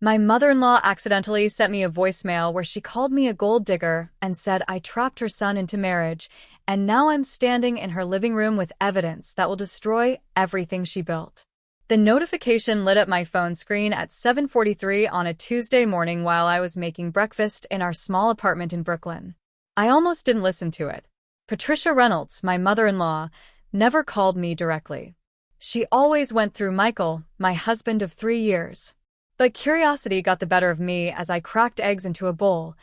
My mother-in-law accidentally sent me a voicemail where she called me a gold digger and said I trapped her son into marriage, and now I'm standing in her living room with evidence that will destroy everything she built. The notification lit up my phone screen at 7:43 on a Tuesday morning while I was making breakfast in our small apartment in Brooklyn. I almost didn't listen to it. Patricia Reynolds, my mother-in-law, never called me directly. She always went through Michael, my husband of 3 years. But curiosity got the better of me as I cracked eggs into a bowl,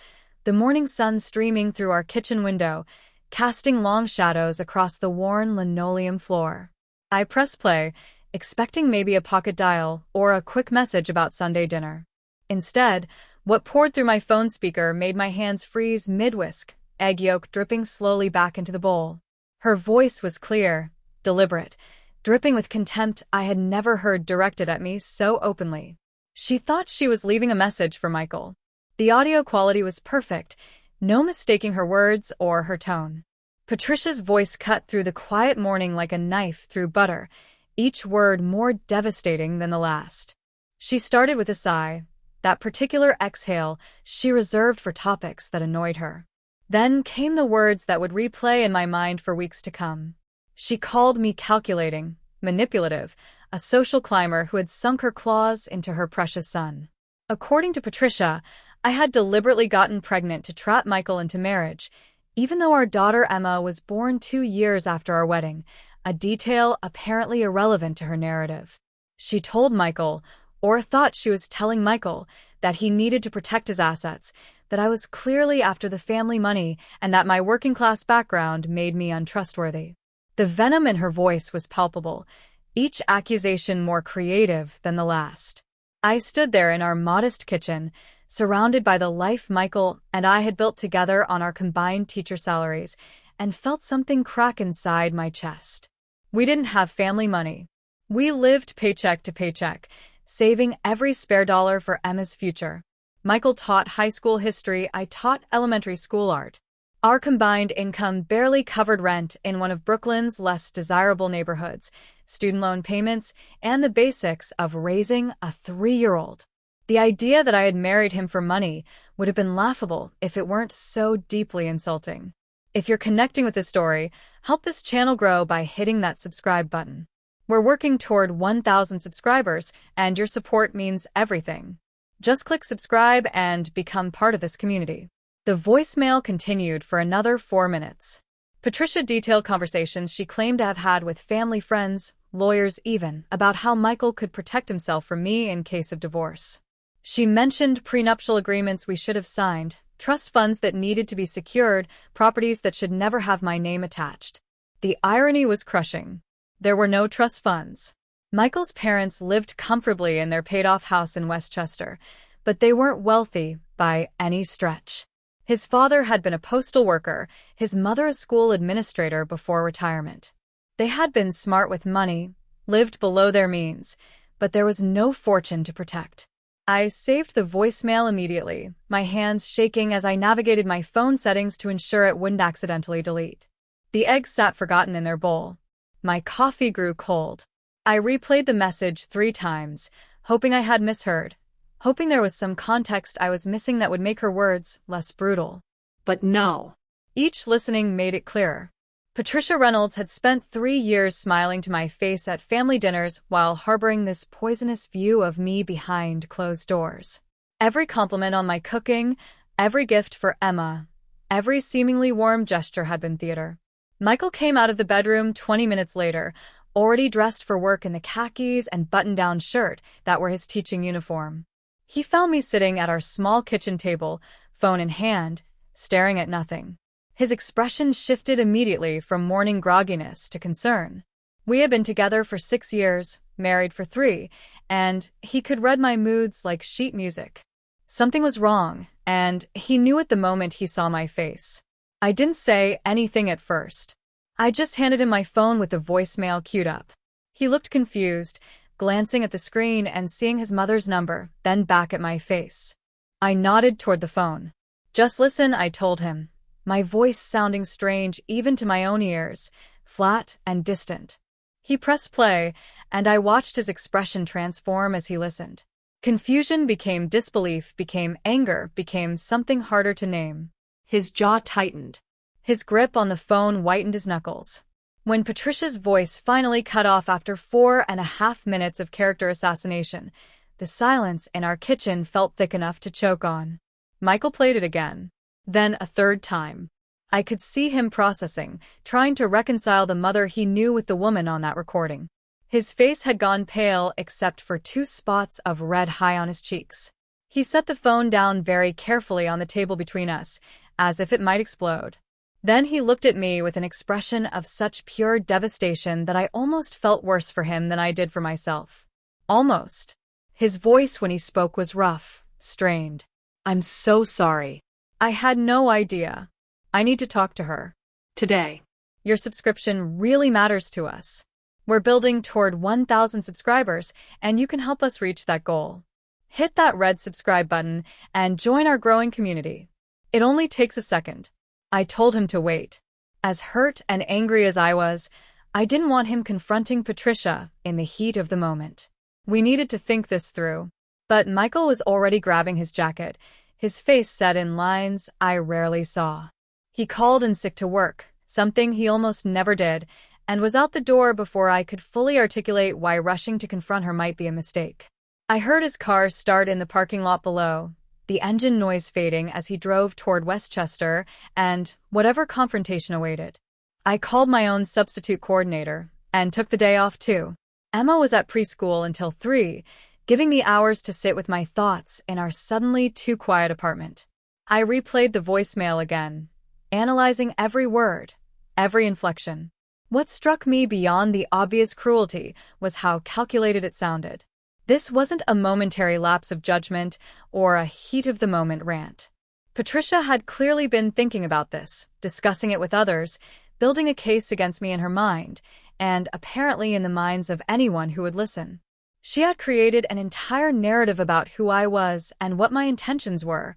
the morning sun streaming through our kitchen window, casting long shadows across the worn linoleum floor. I pressed play, expecting maybe a pocket dial or a quick message about Sunday dinner. Instead, what poured through my phone speaker made my hands freeze mid-whisk, egg yolk dripping slowly back into the bowl. Her voice was clear, deliberate, dripping with contempt I had never heard directed at me so openly. She thought she was leaving a message for Michael. The audio quality was perfect, no mistaking her words or her tone. Patricia's voice cut through the quiet morning like a knife through butter, each word more devastating than the last. She started with a sigh, that particular exhale she reserved for topics that annoyed her. Then came the words that would replay in my mind for weeks to come. She called me calculating, manipulative, a social climber who had sunk her claws into her precious son. According to Patricia, I had deliberately gotten pregnant to trap Michael into marriage, even though our daughter Emma was born 2 years after our wedding, a detail apparently irrelevant to her narrative. She told Michael, or thought she was telling Michael, that he needed to protect his assets, that I was clearly after the family money, and that my working-class background made me untrustworthy. The venom in her voice was palpable, each accusation more creative than the last. I stood there in our modest kitchen, surrounded by the life Michael and I had built together on our combined teacher salaries, and felt something crack inside my chest. We didn't have family money. We lived paycheck to paycheck, saving every spare dollar for Emma's future. Michael taught high school history, I taught elementary school art. Our combined income barely covered rent in one of Brooklyn's less desirable neighborhoods, student loan payments, and the basics of raising a 3-year-old. The idea that I had married him for money would have been laughable if it weren't so deeply insulting. If you're connecting with this story, help this channel grow by hitting that subscribe button. We're working toward 1,000 subscribers, and your support means everything. Just click subscribe and become part of this community. The voicemail continued for another 4 minutes. Patricia detailed conversations she claimed to have had with family friends, lawyers even, about how Michael could protect himself from me in case of divorce. She mentioned prenuptial agreements we should have signed, trust funds that needed to be secured, properties that should never have my name attached. The irony was crushing. There were no trust funds. Michael's parents lived comfortably in their paid-off house in Westchester, but they weren't wealthy by any stretch. His father had been a postal worker, his mother a school administrator before retirement. They had been smart with money, lived below their means, but there was no fortune to protect. I saved the voicemail immediately, my hands shaking as I navigated my phone settings to ensure it wouldn't accidentally delete. The eggs sat forgotten in their bowl. My coffee grew cold. I replayed the message 3 times, hoping I had misheard, hoping there was some context I was missing that would make her words less brutal. But no. Each listening made it clearer. Patricia Reynolds had spent 3 years smiling to my face at family dinners while harboring this poisonous view of me behind closed doors. Every compliment on my cooking, every gift for Emma, every seemingly warm gesture had been theater. Michael came out of the bedroom 20 minutes later, already dressed for work in the khakis and button-down shirt that were his teaching uniform. He found me sitting at our small kitchen table, phone in hand, staring at nothing. His expression shifted immediately from morning grogginess to concern. We had been together for 6 years, married for 3, and he could read my moods like sheet music. Something was wrong, and he knew it the moment he saw my face. I didn't say anything at first. I just handed him my phone with the voicemail queued up. He looked confused, glancing at the screen and seeing his mother's number, then back at my face. I nodded toward the phone. "Just listen," I told him, my voice sounding strange even to my own ears, flat and distant. He pressed play, and I watched his expression transform as he listened. Confusion became disbelief, became anger, became something harder to name. His jaw tightened. His grip on the phone whitened his knuckles. When Patricia's voice finally cut off after 4.5 minutes of character assassination, the silence in our kitchen felt thick enough to choke on. Michael played it again. Then a third time. I could see him processing, trying to reconcile the mother he knew with the woman on that recording. His face had gone pale except for 2 spots of red high on his cheeks. He set the phone down very carefully on the table between us, as if it might explode. Then he looked at me with an expression of such pure devastation that I almost felt worse for him than I did for myself. Almost. His voice when he spoke was rough, strained. I'm so sorry. I had no idea. I need to talk to her. Today. Your subscription really matters to us. We're building toward 1,000 subscribers, and you can help us reach that goal. Hit that red subscribe button and join our growing community. It only takes a second. I told him to wait. As hurt and angry as I was, I didn't want him confronting Patricia in the heat of the moment. We needed to think this through. But Michael was already grabbing his jacket, his face set in lines I rarely saw. He called in sick to work, something he almost never did, and was out the door before I could fully articulate why rushing to confront her might be a mistake. I heard his car start in the parking lot below, the engine noise fading as he drove toward Westchester and whatever confrontation awaited. I called my own substitute coordinator and took the day off too. Emma was at preschool until 3, giving me hours to sit with my thoughts in our suddenly too quiet apartment. I replayed the voicemail again, analyzing every word, every inflection. What struck me beyond the obvious cruelty was how calculated it sounded. This wasn't a momentary lapse of judgment or a heat-of-the-moment rant. Patricia had clearly been thinking about this, discussing it with others, building a case against me in her mind, and apparently in the minds of anyone who would listen. She had created an entire narrative about who I was and what my intentions were,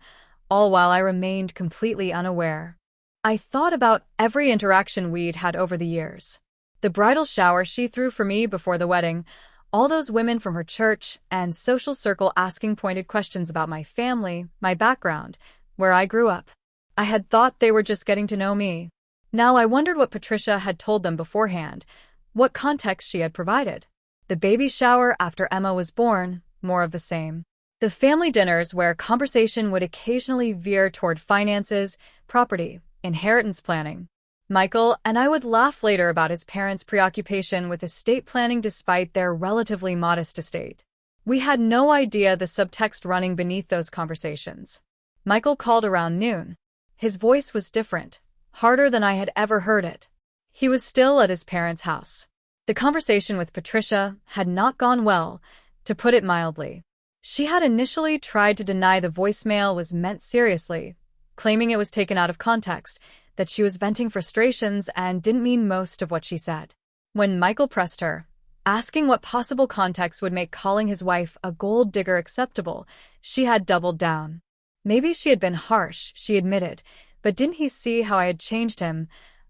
all while I remained completely unaware. I thought about every interaction we'd had over the years. The bridal shower she threw for me before the wedding, all those women from her church and social circle asking pointed questions about my family, my background, where I grew up. I had thought they were just getting to know me. Now I wondered what Patricia had told them beforehand, what context she had provided. The baby shower after Emma was born, more of the same. The family dinners where conversation would occasionally veer toward finances, property, inheritance planning. Michael and I would laugh later about his parents' preoccupation with estate planning despite their relatively modest estate. We had no idea the subtext running beneath those conversations. Michael called around noon. His voice was different, harder than I had ever heard it. He was still at his parents' house. The conversation with Patricia had not gone well, to put it mildly. She had initially tried to deny the voicemail was meant seriously, claiming it was taken out of context, that she was venting frustrations and didn't mean most of what she said. When Michael pressed her, asking what possible context would make calling his wife a gold digger acceptable, she had doubled down. Maybe she had been harsh, she admitted, but didn't he see how I had changed him,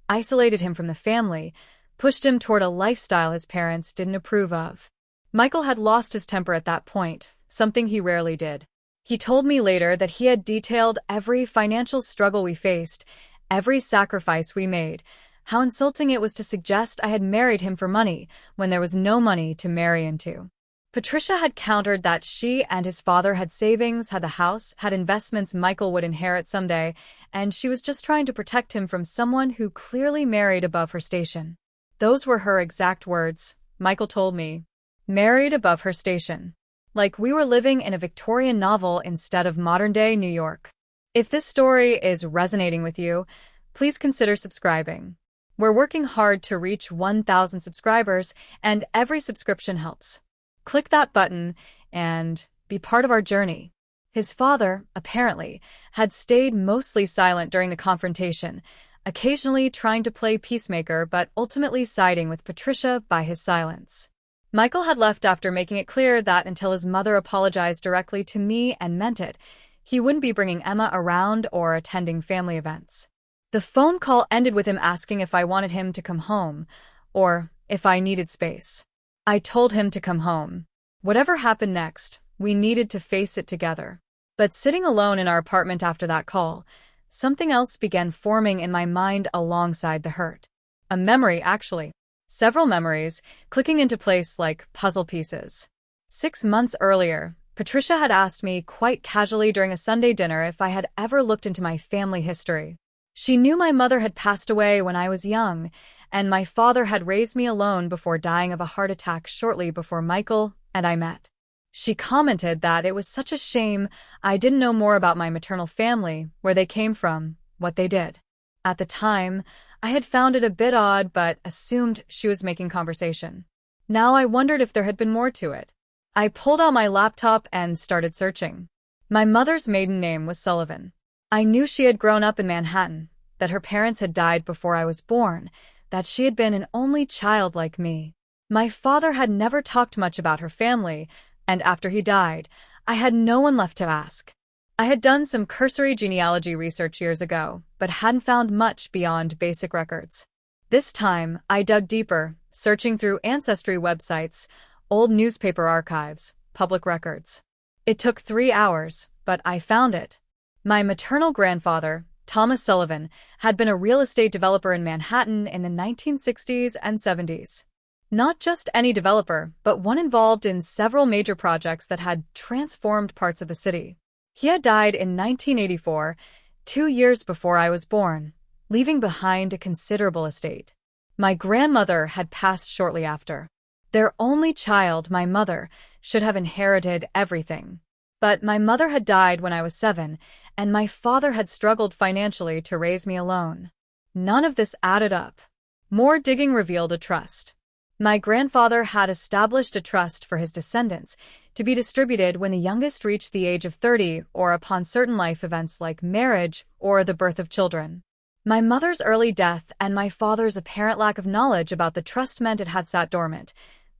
isolated him from the family, pushed him toward a lifestyle his parents didn't approve of? Michael had lost his temper at that point, something he rarely did. He told me later that he had detailed every financial struggle we faced, every sacrifice we made, how insulting it was to suggest I had married him for money when there was no money to marry into. Patricia had countered that she and his father had savings, had the house, had investments Michael would inherit someday, and she was just trying to protect him from someone who clearly married above her station. Those were her exact words, Michael told me. Married above her station. Like we were living in a Victorian novel instead of modern-day New York. If this story is resonating with you, please consider subscribing. We're working hard to reach 1,000 subscribers, and every subscription helps. Click that button and be part of our journey. His father, apparently, had stayed mostly silent during the confrontation, occasionally trying to play peacemaker but ultimately siding with Patricia by his silence. Michael had left after making it clear that until his mother apologized directly to me and meant it, he wouldn't be bringing Emma around or attending family events. The phone call ended with him asking if I wanted him to come home, or if I needed space. I told him to come home. Whatever happened next, We needed to face it together. But sitting alone in our apartment after that call, something else began forming in my mind alongside the hurt. A memory, actually. Several memories, clicking into place like puzzle pieces. 6 months earlier, Patricia had asked me quite casually during a Sunday dinner if I had ever looked into my family history. She knew my mother had passed away when I was young, and my father had raised me alone before dying of a heart attack shortly before Michael and I met. She commented that it was such a shame I didn't know more about my maternal family, where they came from, what they did. At the time, I had found it a bit odd but assumed she was making conversation. Now I wondered if there had been more to it. I pulled out my laptop and started searching. My mother's maiden name was Sullivan. I knew she had grown up in Manhattan, that her parents had died before I was born, that she had been an only child like me. My father had never talked much about her family, and after he died, I had no one left to ask. I had done some cursory genealogy research years ago, but hadn't found much beyond basic records. This time, I dug deeper, searching through ancestry websites, old newspaper archives, public records. It took 3 hours, but I found it. My maternal grandfather, Thomas Sullivan, had been a real estate developer in Manhattan in the 1960s and 70s. Not just any developer, but one involved in several major projects that had transformed parts of the city. He had died in 1984, 2 years before I was born, leaving behind a considerable estate. My grandmother had passed shortly after. Their only child, my mother, should have inherited everything. But my mother had died when I was 7, and my father had struggled financially to raise me alone. None of this added up. More digging revealed a trust. My grandfather had established a trust for his descendants to be distributed when the youngest reached the age of 30 or upon certain life events like marriage or the birth of children. My mother's early death and my father's apparent lack of knowledge about the trust meant it had sat dormant,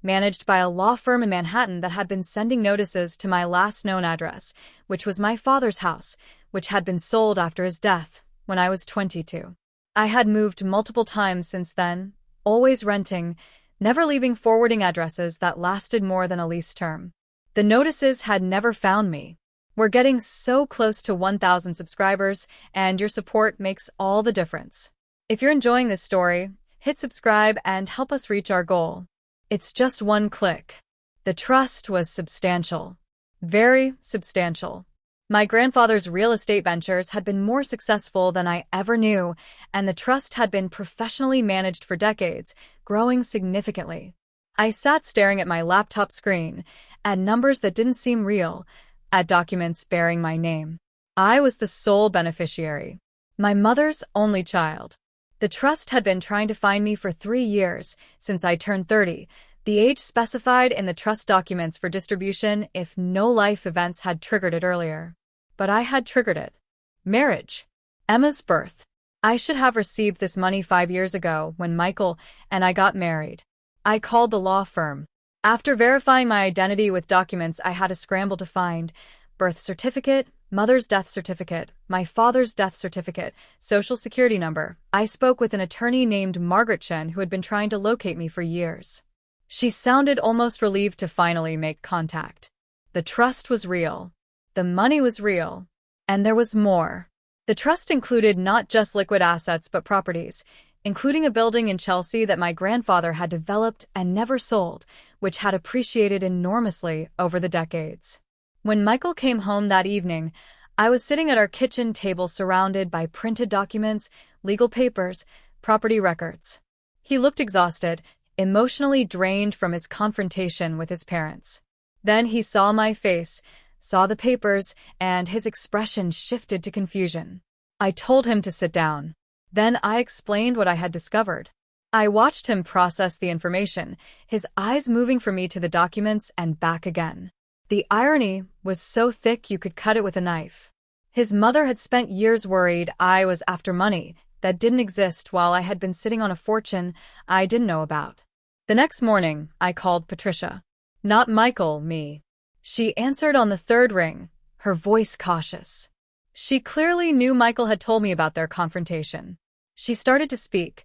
managed by a law firm in Manhattan that had been sending notices to my last known address, which was my father's house, which had been sold after his death when I was 22. I had moved multiple times since then, always renting, never leaving forwarding addresses that lasted more than a lease term. The notices had never found me. We're getting so close to 1,000 subscribers, and your support makes all the difference. If you're enjoying this story, hit subscribe and help us reach our goal. It's just one click. The trust was substantial. Very substantial. My grandfather's real estate ventures had been more successful than I ever knew, and the trust had been professionally managed for decades, growing significantly. I sat staring at my laptop screen, at numbers that didn't seem real, at documents bearing my name. I was the sole beneficiary. My mother's only child. The trust had been trying to find me for 3 years, since I turned 30, the age specified in the trust documents for distribution if no life events had triggered it earlier. But I had triggered it. Marriage. Emma's birth. I should have received this money 5 years ago when Michael and I got married. I called the law firm. After verifying my identity with documents I had to scramble to find, birth certificate, mother's death certificate, my father's death certificate, social security number, I spoke with an attorney named Margaret Chen who had been trying to locate me for years. She sounded almost relieved to finally make contact. The trust was real. The money was real. And there was more. The trust included not just liquid assets but properties, including a building in Chelsea that my grandfather had developed and never sold, which had appreciated enormously over the decades. When Michael came home that evening, I was sitting at our kitchen table surrounded by printed documents, legal papers, property records. He looked exhausted, emotionally drained from his confrontation with his parents. Then he saw my face, saw the papers, and his expression shifted to confusion. I told him to sit down. Then I explained what I had discovered. I watched him process the information, his eyes moving from me to the documents and back again. The irony was so thick you could cut it with a knife. His mother had spent years worried I was after money that didn't exist while I had been sitting on a fortune I didn't know about. The next morning, I called Patricia. Not Michael, me. She answered on the third ring, her voice cautious. She clearly knew Michael had told me about their confrontation. She started to speak,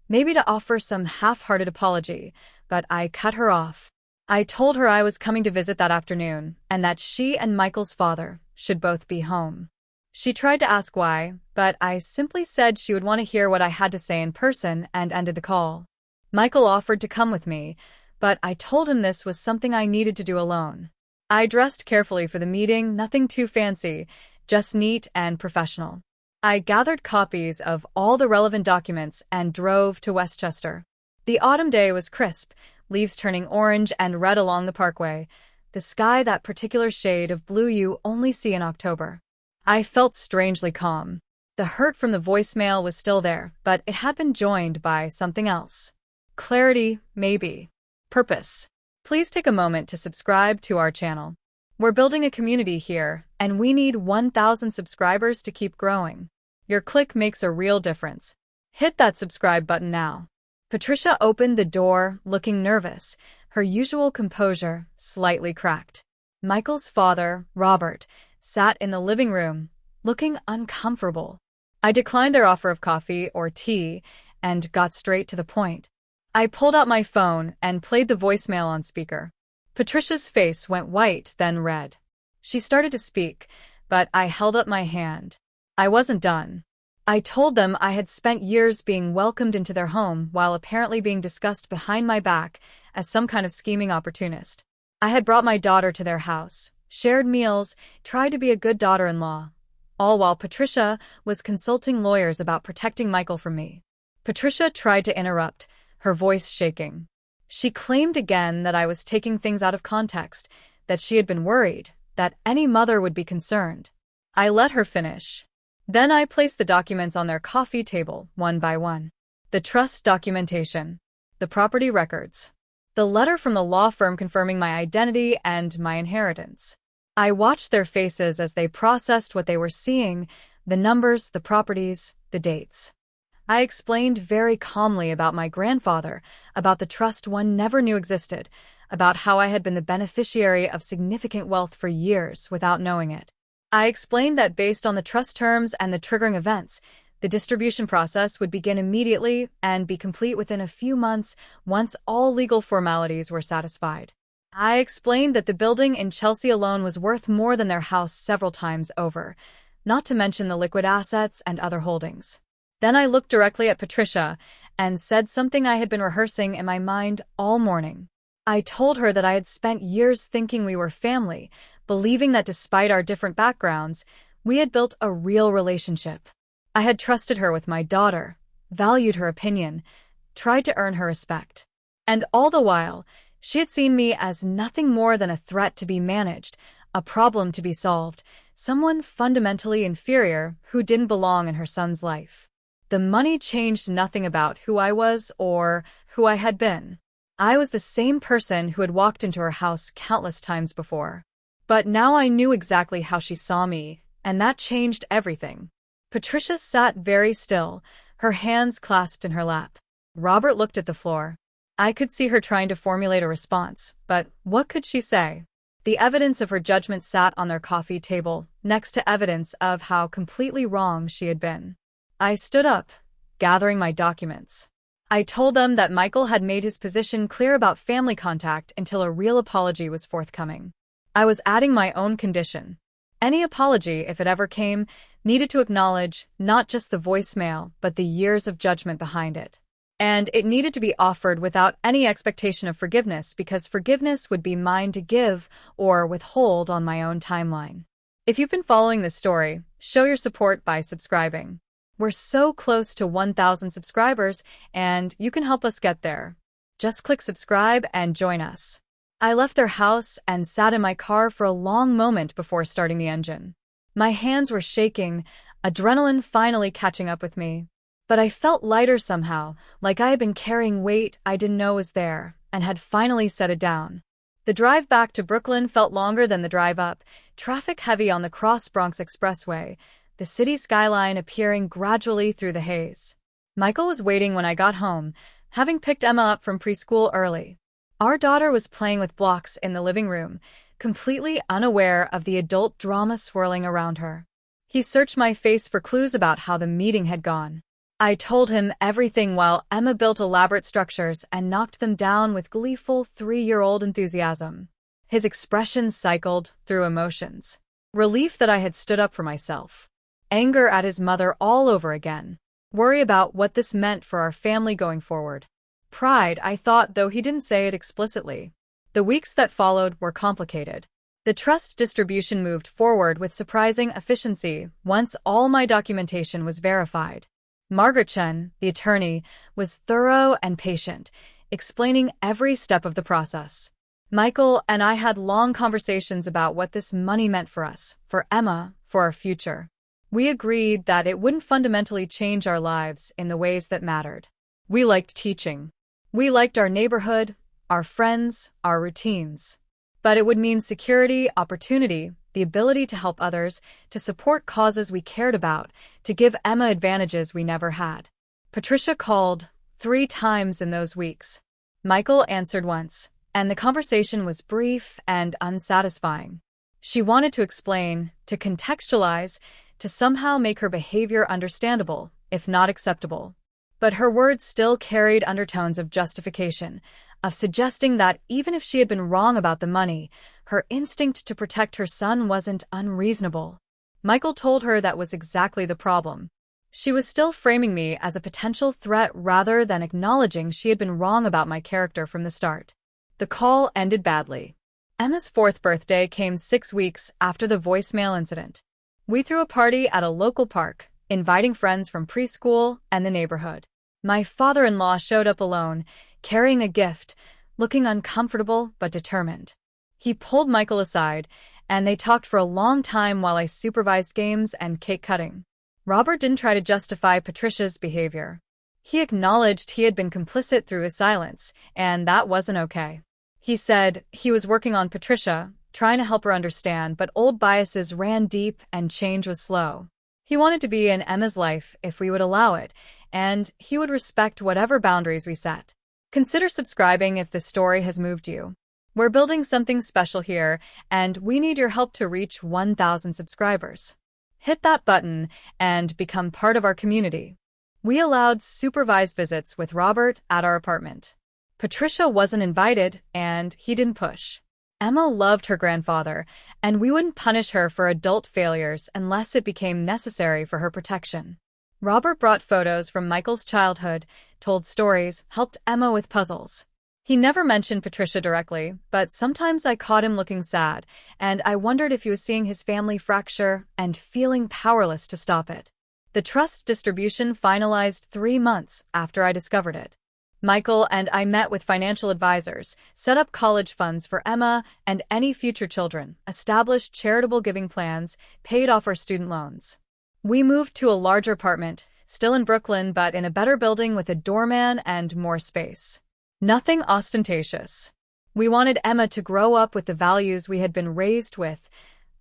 maybe to offer some half-hearted apology, but I cut her off. I told her I was coming to visit that afternoon and that she and Michael's father should both be home. She tried to ask why, but I simply said she would want to hear what I had to say in person and ended the call. Michael offered to come with me, but I told him this was something I needed to do alone. I dressed carefully for the meeting, nothing too fancy, just neat and professional. I gathered copies of all the relevant documents and drove to Westchester. The autumn day was crisp, leaves turning orange and red along the parkway, the sky that particular shade of blue you only see in October. I felt strangely calm. The hurt from the voicemail was still there, but it had been joined by something else. Clarity, maybe. Purpose. Please take a moment to subscribe to our channel. We're building a community here, and we need 1,000 subscribers to keep growing. Your click makes a real difference. Hit that subscribe button now. Patricia opened the door, looking nervous, her usual composure slightly cracked. Michael's father, Robert, sat in the living room, looking uncomfortable. I declined their offer of coffee or tea and got straight to the point. I pulled out my phone and played the voicemail on speaker. Patricia's face went white, then red. She started to speak, but I held up my hand. I wasn't done. I told them I had spent years being welcomed into their home while apparently being discussed behind my back as some kind of scheming opportunist. I had brought my daughter to their house, shared meals, tried to be a good daughter-in-law, all while Patricia was consulting lawyers about protecting Michael from me. Patricia tried to interrupt, her voice shaking. She claimed again that I was taking things out of context, that she had been worried, that any mother would be concerned. I let her finish. Then I placed the documents on their coffee table, one by one. The trust documentation, the property records, the letter from the law firm confirming my identity and my inheritance. I watched their faces as they processed what they were seeing, the numbers, the properties, the dates. I explained very calmly about my grandfather, about the trust one never knew existed, about how I had been the beneficiary of significant wealth for years without knowing it. I explained that based on the trust terms and the triggering events, the distribution process would begin immediately and be complete within a few months once all legal formalities were satisfied. I explained that the building in Chelsea alone was worth more than their house several times over, not to mention the liquid assets and other holdings. Then I looked directly at Patricia and said something I had been rehearsing in my mind all morning. I told her that I had spent years thinking we were family, believing that despite our different backgrounds, we had built a real relationship. I had trusted her with my daughter, valued her opinion, tried to earn her respect. And all the while, she had seen me as nothing more than a threat to be managed, a problem to be solved, someone fundamentally inferior who didn't belong in her son's life. The money changed nothing about who I was or who I had been. I was the same person who had walked into her house countless times before. But now I knew exactly how she saw me, and that changed everything. Patricia sat very still, her hands clasped in her lap. Robert looked at the floor. I could see her trying to formulate a response, but what could she say? The evidence of her judgment sat on their coffee table, next to evidence of how completely wrong she had been. I stood up, gathering my documents. I told them that Michael had made his position clear about family contact until a real apology was forthcoming. I was adding my own condition. Any apology, if it ever came, needed to acknowledge not just the voicemail, but the years of judgment behind it. And it needed to be offered without any expectation of forgiveness, because forgiveness would be mine to give or withhold on my own timeline. If you've been following this story, show your support by subscribing. We're so close to 1,000 subscribers, and you can help us get there. Just click subscribe and join us. I left their house and sat in my car for a long moment before starting the engine. My hands were shaking, adrenaline finally catching up with me. But I felt lighter somehow, like I had been carrying weight I didn't know was there, and had finally set it down. The drive back to Brooklyn felt longer than the drive up, traffic heavy on the Cross Bronx Expressway, the city skyline appearing gradually through the haze. Michael was waiting when I got home, having picked Emma up from preschool early. Our daughter was playing with blocks in the living room, completely unaware of the adult drama swirling around her. He searched my face for clues about how the meeting had gone. I told him everything while Emma built elaborate structures and knocked them down with gleeful 3-year-old enthusiasm. His expression cycled through emotions. Relief that I had stood up for myself. Anger at his mother all over again. Worry about what this meant for our family going forward. Pride, I thought, though he didn't say it explicitly. The weeks that followed were complicated. The trust distribution moved forward with surprising efficiency once all my documentation was verified. Margaret Chen, the attorney, was thorough and patient, explaining every step of the process. Michael and I had long conversations about what this money meant for us, for Emma, for our future. We agreed that it wouldn't fundamentally change our lives in the ways that mattered. We liked teaching. We liked our neighborhood, our friends, our routines. But it would mean security, opportunity, the ability to help others, to support causes we cared about, to give Emma advantages we never had. Patricia called 3 times in those weeks. Michael answered once, and the conversation was brief and unsatisfying. She wanted to explain, to contextualize, to somehow make her behavior understandable, if not acceptable. But her words still carried undertones of justification, of suggesting that even if she had been wrong about the money, her instinct to protect her son wasn't unreasonable. Michael told her that was exactly the problem. She was still framing me as a potential threat rather than acknowledging she had been wrong about my character from the start. The call ended badly. Emma's 4th birthday came 6 weeks after the voicemail incident. We threw a party at a local park, inviting friends from preschool and the neighborhood. My father-in-law showed up alone, carrying a gift, looking uncomfortable but determined. He pulled Michael aside, and they talked for a long time while I supervised games and cake cutting. Robert didn't try to justify Patricia's behavior. He acknowledged he had been complicit through his silence, and that wasn't okay. He said he was working on Patricia, trying to help her understand, but old biases ran deep and change was slow. He wanted to be in Emma's life if we would allow it, and he would respect whatever boundaries we set. Consider subscribing if this story has moved you. We're building something special here, and we need your help to reach 1,000 subscribers. Hit that button and become part of our community. We allowed supervised visits with Robert at our apartment. Patricia wasn't invited, and he didn't push. Emma loved her grandfather, and we wouldn't punish her for adult failures unless it became necessary for her protection. Robert brought photos from Michael's childhood, told stories, helped Emma with puzzles. He never mentioned Patricia directly, but sometimes I caught him looking sad, and I wondered if he was seeing his family fracture and feeling powerless to stop it. The trust distribution finalized 3 months after I discovered it. Michael and I met with financial advisors, set up college funds for Emma and any future children, established charitable giving plans, paid off our student loans. We moved to a larger apartment, still in Brooklyn but in a better building with a doorman and more space. Nothing ostentatious. We wanted Emma to grow up with the values we had been raised with,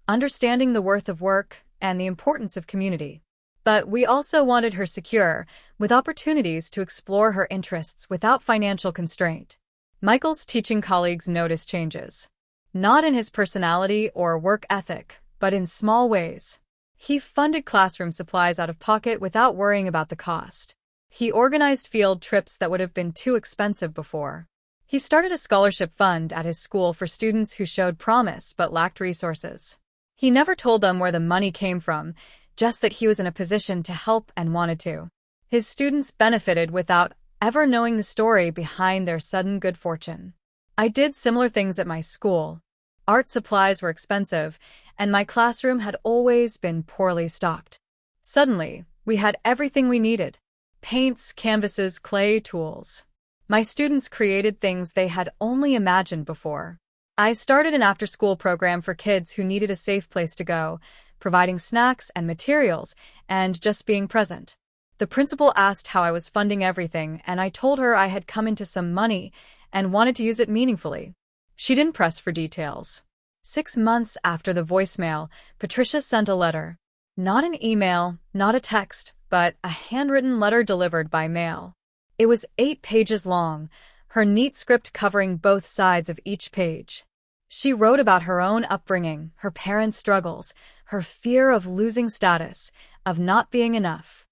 understanding the worth of work and the importance of community. But we also wanted her secure, with opportunities to explore her interests without financial constraint. Michael's teaching colleagues noticed changes. Not in his personality or work ethic, but in small ways. He funded classroom supplies out of pocket without worrying about the cost. He organized field trips that would have been too expensive before. He started a scholarship fund at his school for students who showed promise but lacked resources. He never told them where the money came from, just that he was in a position to help and wanted to. His students benefited without ever knowing the story behind their sudden good fortune. I did similar things at my school. Art supplies were expensive, and my classroom had always been poorly stocked. Suddenly, we had everything we needed: paints, canvases, clay, tools. My students created things they had only imagined before. I started an after-school program for kids who needed a safe place to go, providing snacks and materials, and just being present. The principal asked how I was funding everything, and I told her I had come into some money and wanted to use it meaningfully. She didn't press for details. 6 months after the voicemail, Patricia sent a letter. Not an email, not a text, but a handwritten letter delivered by mail. It was 8 pages long, her neat script covering both sides of each page. She wrote about her own upbringing, her parents' struggles, her fear of losing status, of not being enough.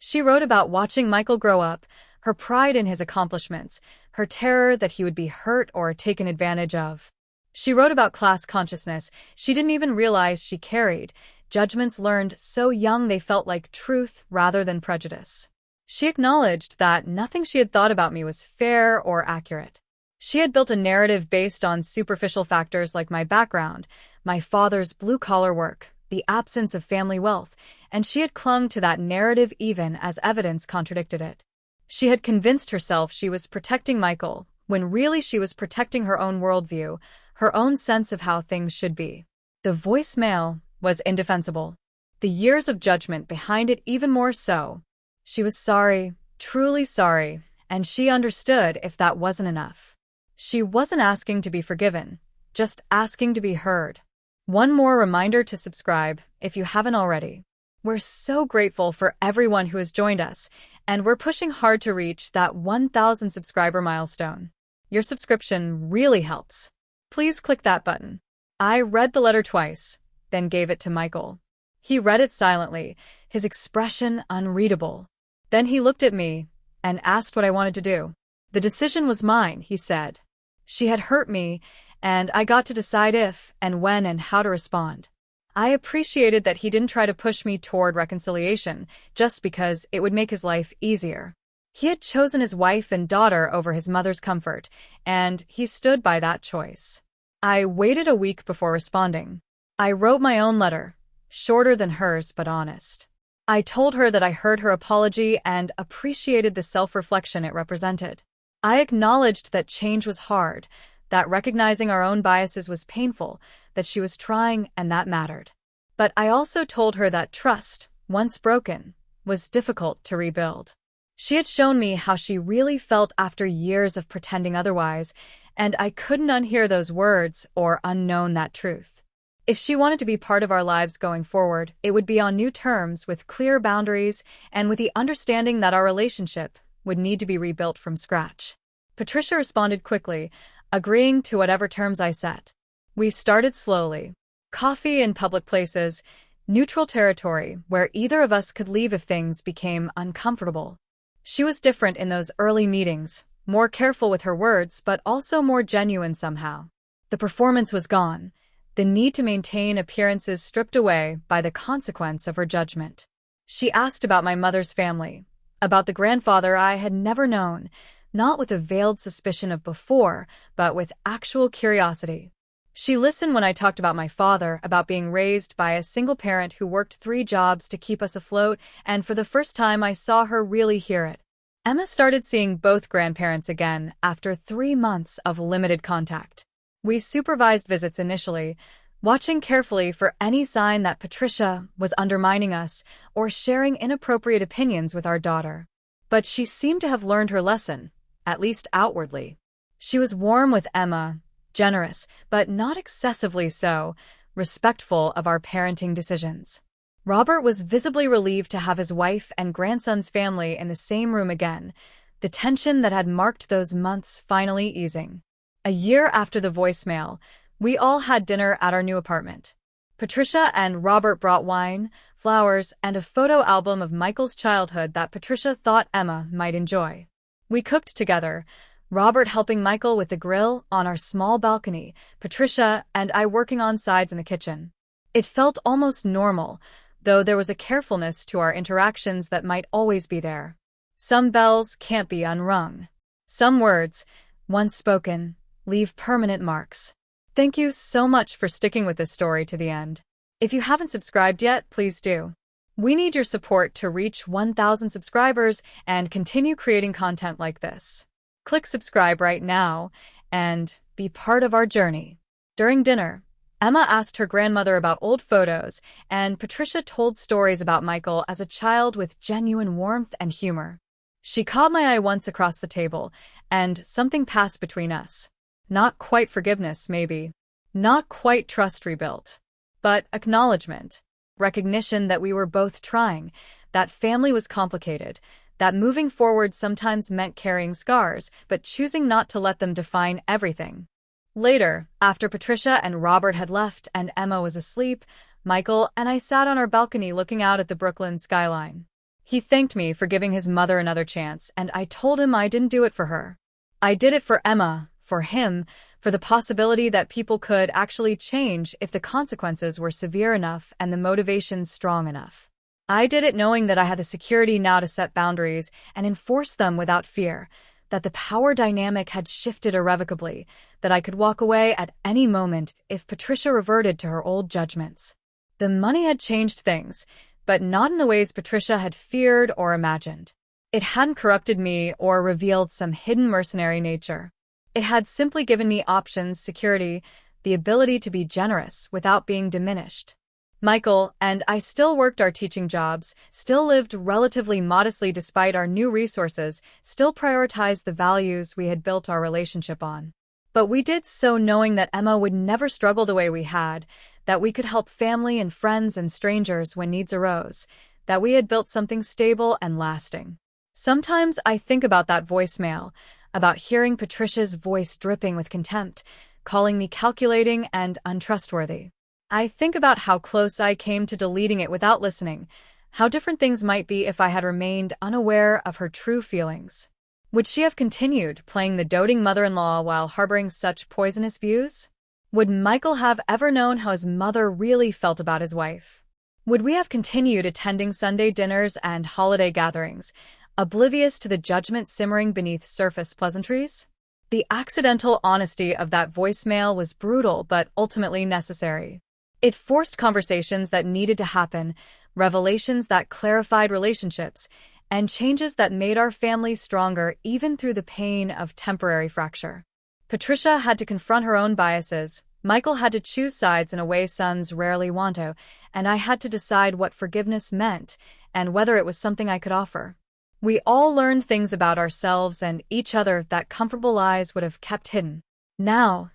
She wrote about watching Michael grow up, her pride in his accomplishments, her terror that he would be hurt or taken advantage of. She wrote about class consciousness she didn't even realize she carried, judgments learned so young they felt like truth rather than prejudice. She acknowledged that nothing she had thought about me was fair or accurate. She had built a narrative based on superficial factors like my background, my father's blue-collar work, the absence of family wealth, and she had clung to that narrative even as evidence contradicted it. She had convinced herself she was protecting Michael, when really she was protecting her own worldview, her own sense of how things should be. The voicemail was indefensible. The years of judgment behind it even more so. She was sorry, truly sorry, and she understood if that wasn't enough. She wasn't asking to be forgiven, just asking to be heard. One more reminder to subscribe if you haven't already. We're so grateful for everyone who has joined us, and we're pushing hard to reach that 1,000 subscriber milestone. Your subscription really helps. Please click that button. I read the letter twice, then gave it to Michael. He read it silently, his expression unreadable. Then he looked at me and asked what I wanted to do. The decision was mine, he said. She had hurt me, and I got to decide if and when and how to respond. I appreciated that he didn't try to push me toward reconciliation just because it would make his life easier. He had chosen his wife and daughter over his mother's comfort, and he stood by that choice. I waited a week before responding. I wrote my own letter, shorter than hers but honest. I told her that I heard her apology and appreciated the self-reflection it represented. I acknowledged that change was hard, that recognizing our own biases was painful, that she was trying and that mattered. But I also told her that trust, once broken, was difficult to rebuild. She had shown me how she really felt after years of pretending otherwise, and I couldn't unhear those words or unknown that truth. If she wanted to be part of our lives going forward, it would be on new terms with clear boundaries and with the understanding that our relationship would need to be rebuilt from scratch. Patricia responded quickly, agreeing to whatever terms I set. We started slowly. Coffee in public places, neutral territory where either of us could leave if things became uncomfortable. She was different in those early meetings, more careful with her words but also more genuine somehow. The performance was gone, the need to maintain appearances stripped away by the consequence of her judgment. She asked about my mother's family, about the grandfather I had never known, not with a veiled suspicion of before, but with actual curiosity. She listened when I talked about my father, about being raised by a single parent who worked 3 jobs to keep us afloat, and for the first time I saw her really hear it. Emma started seeing both grandparents again after 3 months of limited contact. We supervised visits initially, watching carefully for any sign that Patricia was undermining us or sharing inappropriate opinions with our daughter. But she seemed to have learned her lesson, at least outwardly. She was warm with Emma, generous, but not excessively so, respectful of our parenting decisions. Robert was visibly relieved to have his wife and grandson's family in the same room again, the tension that had marked those months finally easing. A year after the voicemail, we all had dinner at our new apartment. Patricia and Robert brought wine, flowers, and a photo album of Michael's childhood that Patricia thought Emma might enjoy. We cooked together, Robert helping Michael with the grill on our small balcony, Patricia and I working on sides in the kitchen. It felt almost normal, though there was a carefulness to our interactions that might always be there. Some bells can't be unrung. Some words, once spoken, leave permanent marks. Thank you so much for sticking with this story to the end. If you haven't subscribed yet, please do. We need your support to reach 1,000 subscribers and continue creating content like this. Click subscribe right now and be part of our journey. During dinner, Emma asked her grandmother about old photos, and Patricia told stories about Michael as a child with genuine warmth and humor. She caught my eye once across the table, and something passed between us. Not quite forgiveness, maybe. Not quite trust rebuilt. But acknowledgement. Recognition that we were both trying, that family was complicated, that moving forward sometimes meant carrying scars, but choosing not to let them define everything. Later, after Patricia and Robert had left and Emma was asleep, Michael and I sat on our balcony looking out at the Brooklyn skyline. He thanked me for giving his mother another chance, and I told him I didn't do it for her. I did it for Emma, for him, for the possibility that people could actually change if the consequences were severe enough and the motivation strong enough. I did it knowing that I had the security now to set boundaries and enforce them without fear, that the power dynamic had shifted irrevocably, that I could walk away at any moment if Patricia reverted to her old judgments. The money had changed things, but not in the ways Patricia had feared or imagined. It hadn't corrupted me or revealed some hidden mercenary nature. It had simply given me options, security, the ability to be generous without being diminished. Michael and I still worked our teaching jobs, still lived relatively modestly despite our new resources, still prioritized the values we had built our relationship on. But we did so knowing that Emma would never struggle the way we had, that we could help family and friends and strangers when needs arose, that we had built something stable and lasting. Sometimes I think about that voicemail, about hearing Patricia's voice dripping with contempt, calling me calculating and untrustworthy. I think about how close I came to deleting it without listening, how different things might be if I had remained unaware of her true feelings. Would she have continued playing the doting mother-in-law while harboring such poisonous views? Would Michael have ever known how his mother really felt about his wife? Would we have continued attending Sunday dinners and holiday gatherings, oblivious to the judgment simmering beneath surface pleasantries? The accidental honesty of that voicemail was brutal but ultimately necessary. It forced conversations that needed to happen, revelations that clarified relationships, and changes that made our family stronger even through the pain of temporary fracture. Patricia had to confront her own biases, Michael had to choose sides in a way sons rarely want to, and I had to decide what forgiveness meant and whether it was something I could offer. We all learned things about ourselves and each other that comfortable lies would have kept hidden. Now,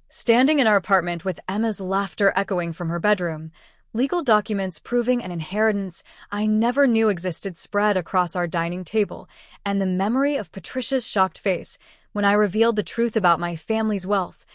standing in our apartment with Emma's laughter echoing from her bedroom, legal documents proving an inheritance I never knew existed spread across our dining table, and the memory of Patricia's shocked face when I revealed the truth about my family's wealth,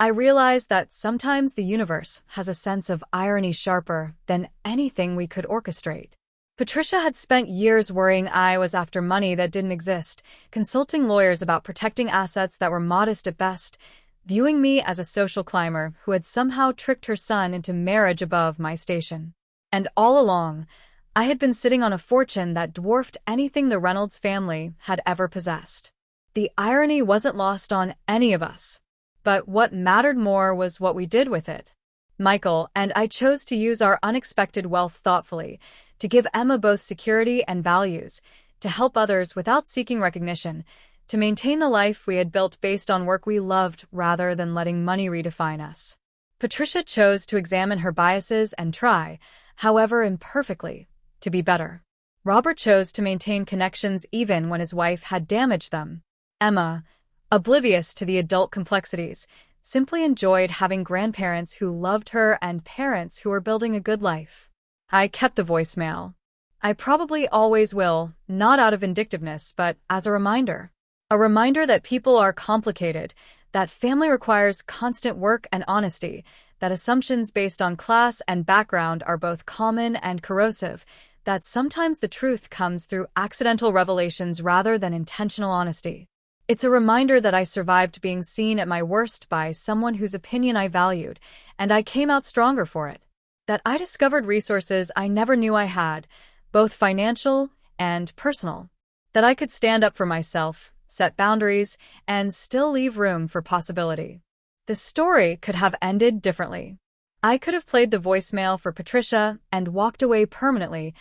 I realized that sometimes the universe has a sense of irony sharper than anything we could orchestrate. Patricia had spent years worrying I was after money that didn't exist, consulting lawyers about protecting assets that were modest at best, viewing me as a social climber who had somehow tricked her son into marriage above my station. And all along, I had been sitting on a fortune that dwarfed anything the Reynolds family had ever possessed. The irony wasn't lost on any of us. But what mattered more was what we did with it. Michael and I chose to use our unexpected wealth thoughtfully, to give Emma both security and values, to help others without seeking recognition, to maintain the life we had built based on work we loved rather than letting money redefine us. Patricia chose to examine her biases and try, however imperfectly, to be better. Robert chose to maintain connections even when his wife had damaged them. Emma, oblivious to the adult complexities, simply enjoyed having grandparents who loved her and parents who were building a good life. I kept the voicemail. I probably always will, not out of vindictiveness, but as a reminder. A reminder that people are complicated, that family requires constant work and honesty, that assumptions based on class and background are both common and corrosive, that sometimes the truth comes through accidental revelations rather than intentional honesty. It's a reminder that I survived being seen at my worst by someone whose opinion I valued, and I came out stronger for it. That I discovered resources I never knew I had, both financial and personal. That I could stand up for myself, set boundaries, and still leave room for possibility. The story could have ended differently. I could have played the voicemail for Patricia and walked away permanently,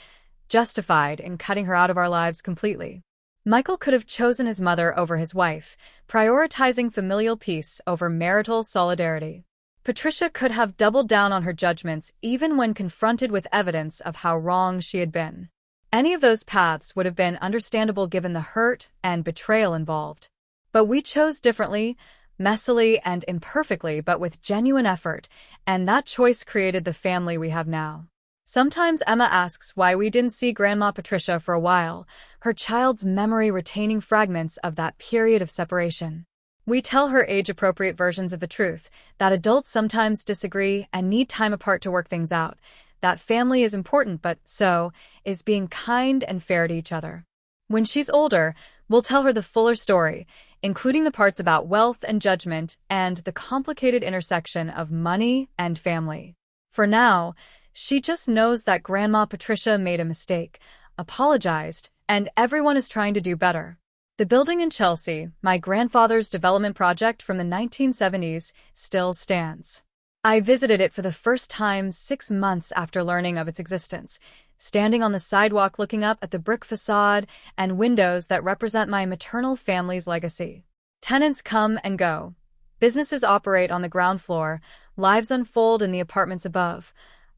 justified in cutting her out of our lives completely. Michael could have chosen his mother over his wife, prioritizing familial peace over marital solidarity. Patricia could have doubled down on her judgments even when confronted with evidence of how wrong she had been. Any of those paths would have been understandable given the hurt and betrayal involved. But we chose differently, messily and imperfectly but with genuine effort, and that choice created the family we have now. Sometimes Emma asks why we didn't see Grandma Patricia for a while, her child's memory retaining fragments of that period of separation. We tell her age-appropriate versions of the truth, that adults sometimes disagree and need time apart to work things out, that family is important, but so is being kind and fair to each other. When she's older, we'll tell her the fuller story, including the parts about wealth and judgment and the complicated intersection of money and family. For now, she just knows that Grandma Patricia made a mistake, apologized, and everyone is trying to do better. The building in Chelsea, my grandfather's development project from the 1970s, still stands. I visited it for the first time 6 months after learning of its existence, standing on the sidewalk looking up at the brick facade and windows that represent my maternal family's legacy. Tenants come and go. Businesses operate on the ground floor, lives unfold in the apartments above,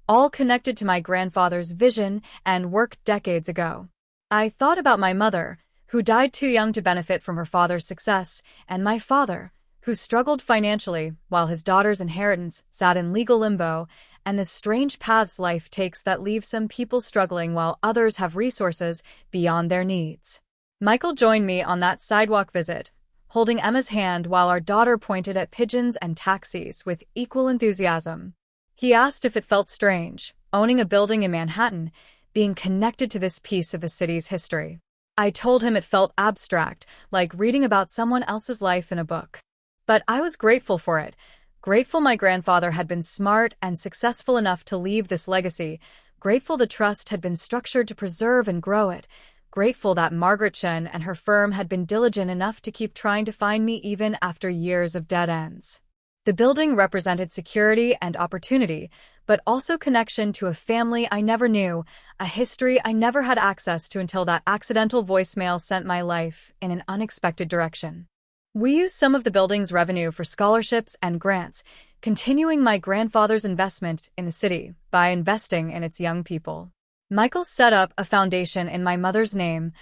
all connected to my grandfather's vision and work decades ago. I thought about my mother, who died too young to benefit from her father's success, and my father, who struggled financially while his daughter's inheritance sat in legal limbo, and the strange paths life takes that leave some people struggling while others have resources beyond their needs. Michael joined me on that sidewalk visit, holding Emma's hand while our daughter pointed at pigeons and taxis with equal enthusiasm. He asked if it felt strange, owning a building in Manhattan, being connected to this piece of the city's history. I told him it felt abstract, like reading about someone else's life in a book. But I was grateful for it, grateful my grandfather had been smart and successful enough to leave this legacy, grateful the trust had been structured to preserve and grow it, grateful that Margaret Chen and her firm had been diligent enough to keep trying to find me even after years of dead ends. The building represented security and opportunity, but also connection to a family I never knew, a history I never had access to until that accidental voicemail sent my life in an unexpected direction. We used some of the building's revenue for scholarships and grants, continuing my grandfather's investment in the city by investing in its young people. Michael set up a foundation in my mother's name,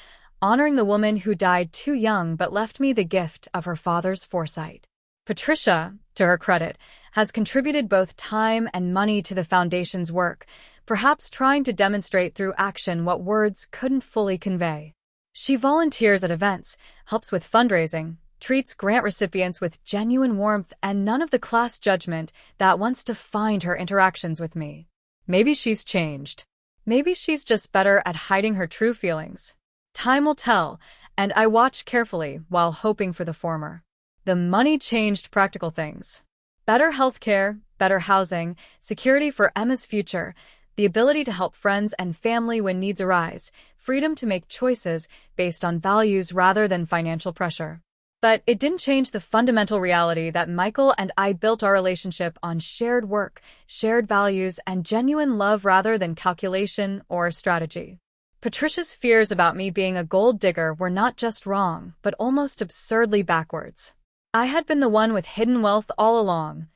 honoring the woman who died too young but left me the gift of her father's foresight. Patricia, to her credit, has contributed both time and money to the foundation's work, perhaps trying to demonstrate through action what words couldn't fully convey. She volunteers at events, helps with fundraising, treats grant recipients with genuine warmth and none of the class judgment that once defined her interactions with me. Maybe she's changed. Maybe she's just better at hiding her true feelings. Time will tell, and I watch carefully while hoping for the former. The money changed practical things. Better healthcare, better housing, security for Emma's future, the ability to help friends and family when needs arise, freedom to make choices based on values rather than financial pressure. But it didn't change the fundamental reality that Michael and I built our relationship on shared work, shared values, and genuine love rather than calculation or strategy. Patricia's fears about me being a gold digger were not just wrong, but almost absurdly backwards. I had been the one with hidden wealth all along,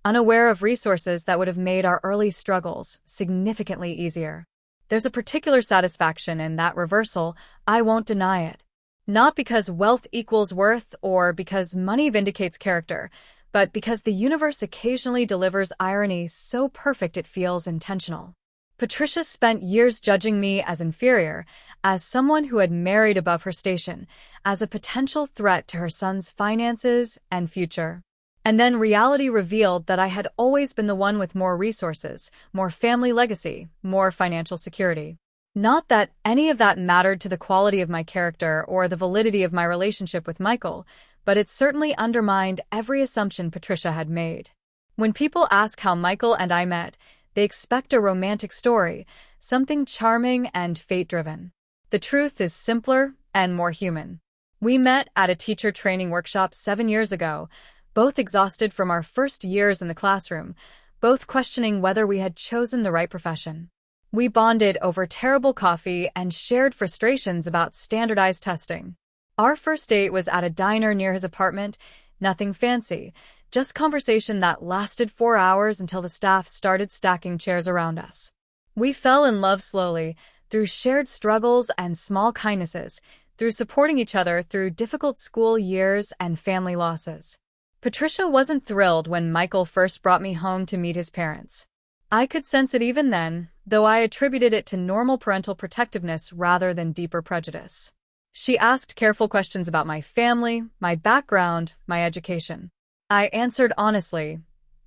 unaware of resources that would have made our early struggles significantly easier. There's a particular satisfaction in that reversal, I won't deny it. Not because wealth equals worth or because money vindicates character, but because the universe occasionally delivers irony so perfect it feels intentional. Patricia spent years judging me as inferior, as someone who had married above her station, as a potential threat to her son's finances and future. And then reality revealed that I had always been the one with more resources, more family legacy, more financial security. Not that any of that mattered to the quality of my character or the validity of my relationship with Michael, but it certainly undermined every assumption Patricia had made. When people ask how Michael and I met, they expect a romantic story, something charming and fate-driven. The truth is simpler and more human. We met at a teacher training workshop 7 years ago, both exhausted from our first years in the classroom, both questioning whether we had chosen the right profession. We bonded over terrible coffee and shared frustrations about standardized testing. Our first date was at a diner near his apartment, nothing fancy, just conversation that lasted 4 hours until the staff started stacking chairs around us. We fell in love slowly, through shared struggles and small kindnesses, through supporting each other through difficult school years and family losses. Patricia wasn't thrilled when Michael first brought me home to meet his parents. I could sense it even then, though I attributed it to normal parental protectiveness rather than deeper prejudice. She asked careful questions about my family, my background, my education. I answered honestly,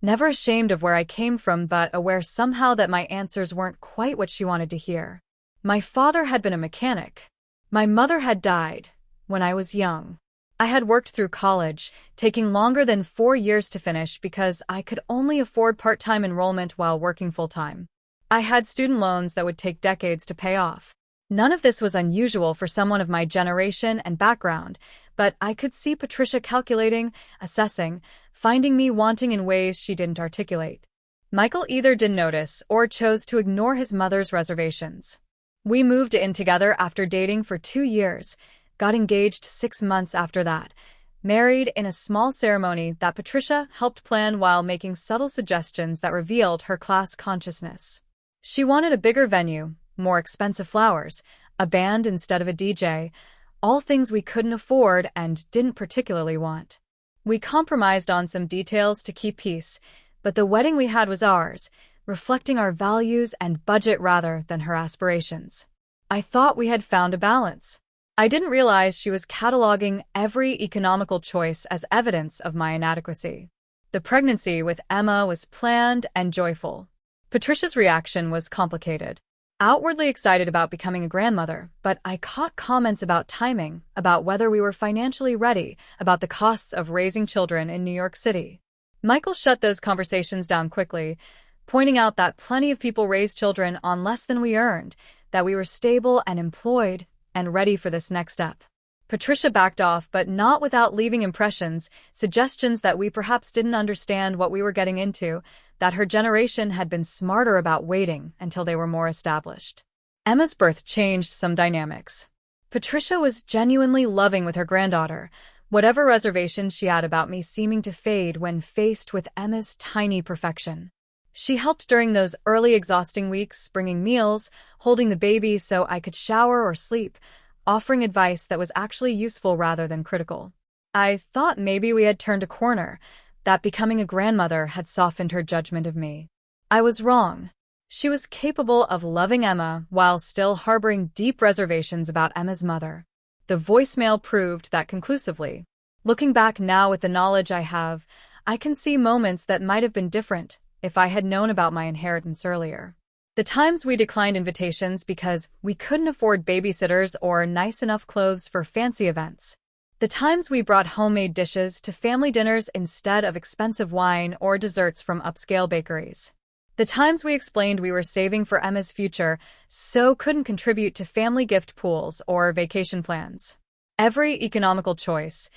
never ashamed of where I came from, but aware somehow that my answers weren't quite what she wanted to hear. My father had been a mechanic. My mother had died when I was young. I had worked through college, taking longer than 4 years to finish because I could only afford part-time enrollment while working full-time. I had student loans that would take decades to pay off. None of this was unusual for someone of my generation and background, but I could see Patricia calculating, assessing, finding me wanting in ways she didn't articulate. Michael either didn't notice or chose to ignore his mother's reservations. We moved in together after dating for 2 years, got engaged 6 months after that, married in a small ceremony that Patricia helped plan while making subtle suggestions that revealed her class consciousness. She wanted a bigger venue, more expensive flowers, a band instead of a DJ, all things we couldn't afford and didn't particularly want. We compromised on some details to keep peace, but the wedding we had was ours, reflecting our values and budget rather than her aspirations. I thought we had found a balance. I didn't realize she was cataloging every economical choice as evidence of my inadequacy. The pregnancy with Emma was planned and joyful. Patricia's reaction was complicated. Outwardly excited about becoming a grandmother, but I caught comments about timing, about whether we were financially ready, about the costs of raising children in New York City. Michael shut those conversations down quickly, pointing out that plenty of people raised children on less than we earned, that we were stable and employed and ready for this next step. Patricia backed off, but not without leaving impressions, suggestions that we perhaps didn't understand what we were getting into, that her generation had been smarter about waiting until they were more established. Emma's birth changed some dynamics. Patricia was genuinely loving with her granddaughter, whatever reservations she had about me seeming to fade when faced with Emma's tiny perfection. She helped during those early exhausting weeks, bringing meals, holding the baby so I could shower or sleep, offering advice that was actually useful rather than critical. I thought maybe we had turned a corner, that becoming a grandmother had softened her judgment of me. I was wrong. She was capable of loving Emma while still harboring deep reservations about Emma's mother. The voicemail proved that conclusively. Looking back now with the knowledge I have, I can see moments that might have been different if I had known about my inheritance earlier. The times we declined invitations because we couldn't afford babysitters or nice enough clothes for fancy events. The times we brought homemade dishes to family dinners instead of expensive wine or desserts from upscale bakeries. The times we explained we were saving for Emma's future so couldn't contribute to family gift pools or vacation plans. Every economical choice,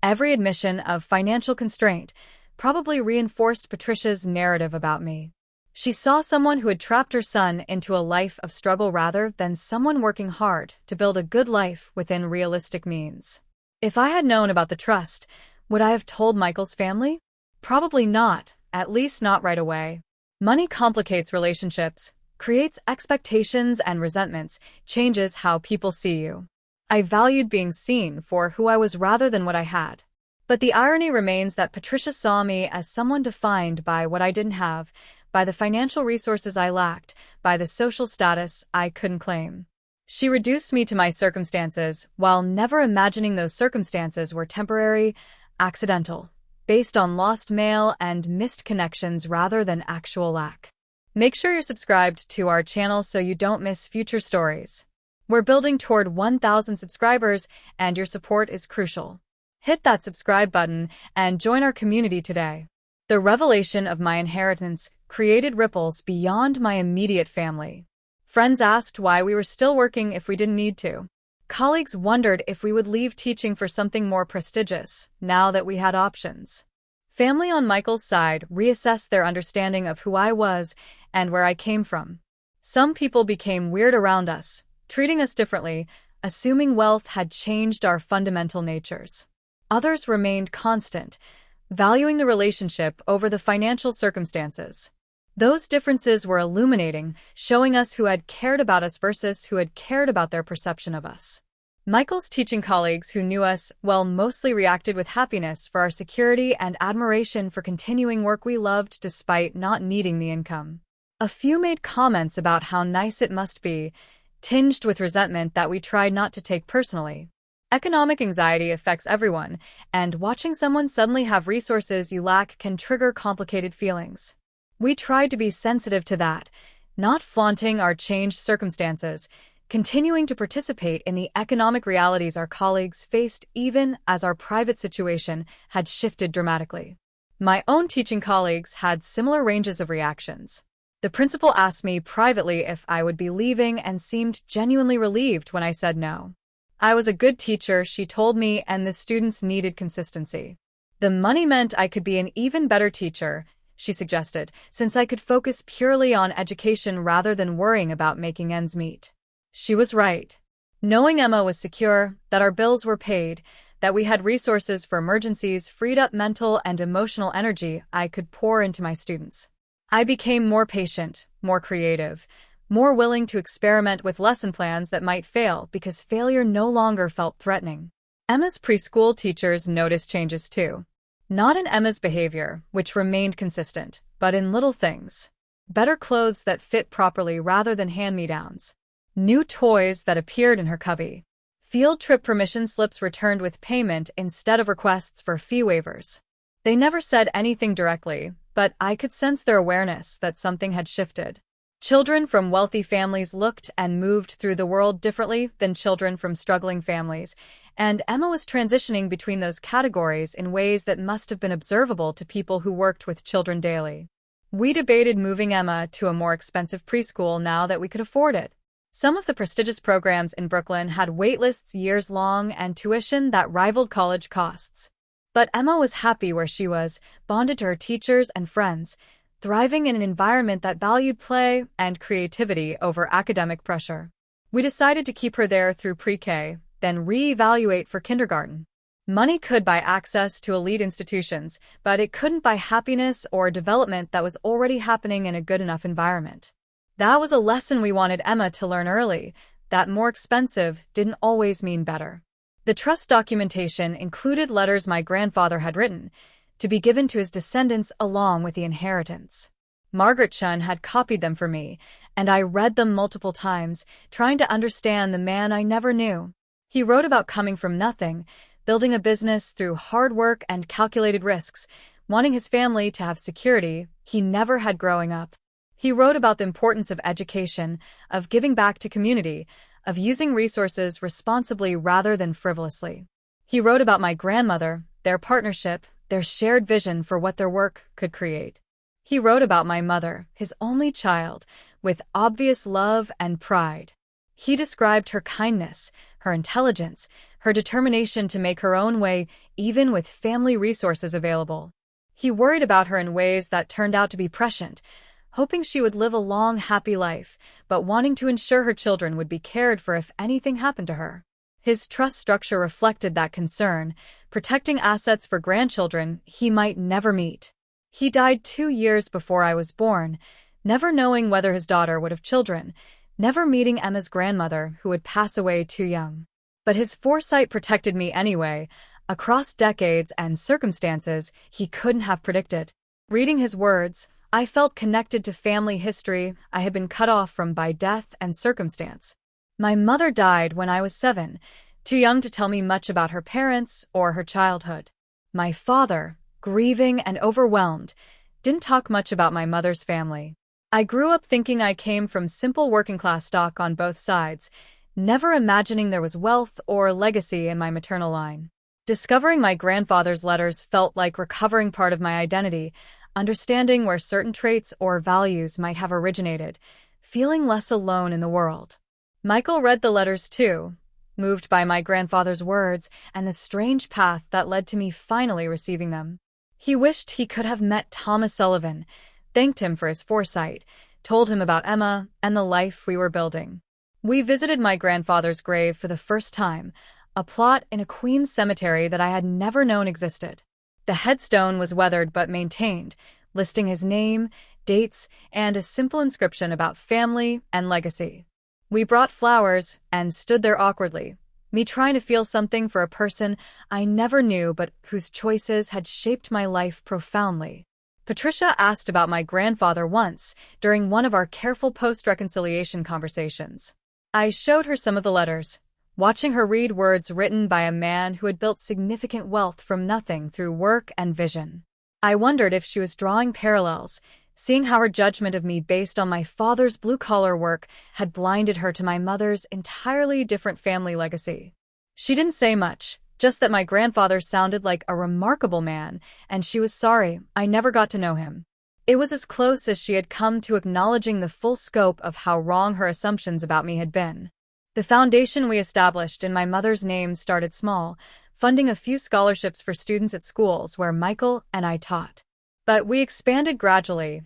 every admission of financial constraint, probably reinforced Patricia's narrative about me. She saw someone who had trapped her son into a life of struggle rather than someone working hard to build a good life within realistic means. If I had known about the trust, would I have told Michael's family? Probably not, at least not right away. Money complicates relationships, creates expectations and resentments, changes how people see you. I valued being seen for who I was rather than what I had. But the irony remains that Patricia saw me as someone defined by what I didn't have, by the financial resources I lacked, by the social status I couldn't claim. She reduced me to my circumstances while never imagining those circumstances were temporary, accidental, based on lost mail and missed connections rather than actual lack. Make sure you're subscribed to our channel so you don't miss future stories. We're building toward 1,000 subscribers, and your support is crucial. Hit that subscribe button and join our community today. The revelation of my inheritance created ripples beyond my immediate family. Friends asked why we were still working if we didn't need to. Colleagues wondered if we would leave teaching for something more prestigious, now that we had options. Family on Michael's side reassessed their understanding of who I was and where I came from. Some people became weird around us, treating us differently, assuming wealth had changed our fundamental natures. Others remained constant, valuing the relationship over the financial circumstances. Those differences were illuminating, showing us who had cared about us versus who had cared about their perception of us. Michael's teaching colleagues who knew us well mostly reacted with happiness for our security and admiration for continuing work we loved despite not needing the income. A few made comments about how nice it must be, tinged with resentment that we tried not to take personally. Economic anxiety affects everyone, and watching someone suddenly have resources you lack can trigger complicated feelings. We tried to be sensitive to that, not flaunting our changed circumstances, continuing to participate in the economic realities our colleagues faced even as our private situation had shifted dramatically. My own teaching colleagues had similar ranges of reactions. The principal asked me privately if I would be leaving and seemed genuinely relieved when I said no. I was a good teacher, she told me, and the students needed consistency. The money meant I could be an even better teacher, she suggested, since I could focus purely on education rather than worrying about making ends meet. She was right. Knowing Emma was secure, that our bills were paid, that we had resources for emergencies freed up mental and emotional energy I could pour into my students. I became more patient, more creative, more willing to experiment with lesson plans that might fail because failure no longer felt threatening. Emma's preschool teachers noticed changes too. Not in Emma's behavior, which remained consistent, but in little things. Better clothes that fit properly rather than hand-me-downs. New toys that appeared in her cubby. Field trip permission slips returned with payment instead of requests for fee waivers. They never said anything directly, but I could sense their awareness that something had shifted. Children from wealthy families looked and moved through the world differently than children from struggling families, and Emma was transitioning between those categories in ways that must have been observable to people who worked with children daily. We debated moving Emma to a more expensive preschool now that we could afford it. Some of the prestigious programs in Brooklyn had waitlists years long and tuition that rivaled college costs. But Emma was happy where she was, bonded to her teachers and friends, thriving in an environment that valued play and creativity over academic pressure. We decided to keep her there through pre-K, then re-evaluate for kindergarten. Money could buy access to elite institutions, but it couldn't buy happiness or development that was already happening in a good enough environment. That was a lesson we wanted Emma to learn early, that more expensive didn't always mean better. The trust documentation included letters my grandfather had written, to be given to his descendants along with the inheritance. Margaret Chun had copied them for me, and I read them multiple times, trying to understand the man I never knew. He wrote about coming from nothing, building a business through hard work and calculated risks, wanting his family to have security he never had growing up. He wrote about the importance of education, of giving back to community, of using resources responsibly rather than frivolously. He wrote about my grandmother, their partnership, their shared vision for what their work could create. He wrote about my mother, his only child, with obvious love and pride. He described her kindness, her intelligence, her determination to make her own way even with family resources available. He worried about her in ways that turned out to be prescient, hoping she would live a long, happy life, but wanting to ensure her children would be cared for if anything happened to her. His trust structure reflected that concern, protecting assets for grandchildren he might never meet. He died 2 years before I was born, never knowing whether his daughter would have children, never meeting Emma's grandmother, who would pass away too young. But his foresight protected me anyway, across decades and circumstances he couldn't have predicted. Reading his words, I felt connected to family history I had been cut off from by death and circumstance. My mother died when I was 7, too young to tell me much about her parents or her childhood. My father, grieving and overwhelmed, didn't talk much about my mother's family. I grew up thinking I came from simple working-class stock on both sides, never imagining there was wealth or legacy in my maternal line. Discovering my grandfather's letters felt like recovering part of my identity, understanding where certain traits or values might have originated, feeling less alone in the world. Michael read the letters too, moved by my grandfather's words and the strange path that led to me finally receiving them. He wished he could have met Thomas Sullivan, thanked him for his foresight, told him about Emma and the life we were building. We visited my grandfather's grave for the first time, a plot in a Queens cemetery that I had never known existed. The headstone was weathered but maintained, listing his name, dates, and a simple inscription about family and legacy. We brought flowers and stood there awkwardly, me trying to feel something for a person I never knew but whose choices had shaped my life profoundly. Patricia asked about my grandfather once during one of our careful post-reconciliation conversations. I showed her some of the letters, watching her read words written by a man who had built significant wealth from nothing through work and vision. I wondered if she was drawing parallels, seeing how her judgment of me based on my father's blue-collar work had blinded her to my mother's entirely different family legacy. She didn't say much, just that my grandfather sounded like a remarkable man, and she was sorry I never got to know him. It was as close as she had come to acknowledging the full scope of how wrong her assumptions about me had been. The foundation we established in my mother's name started small, funding a few scholarships for students at schools where Michael and I taught. But we expanded gradually,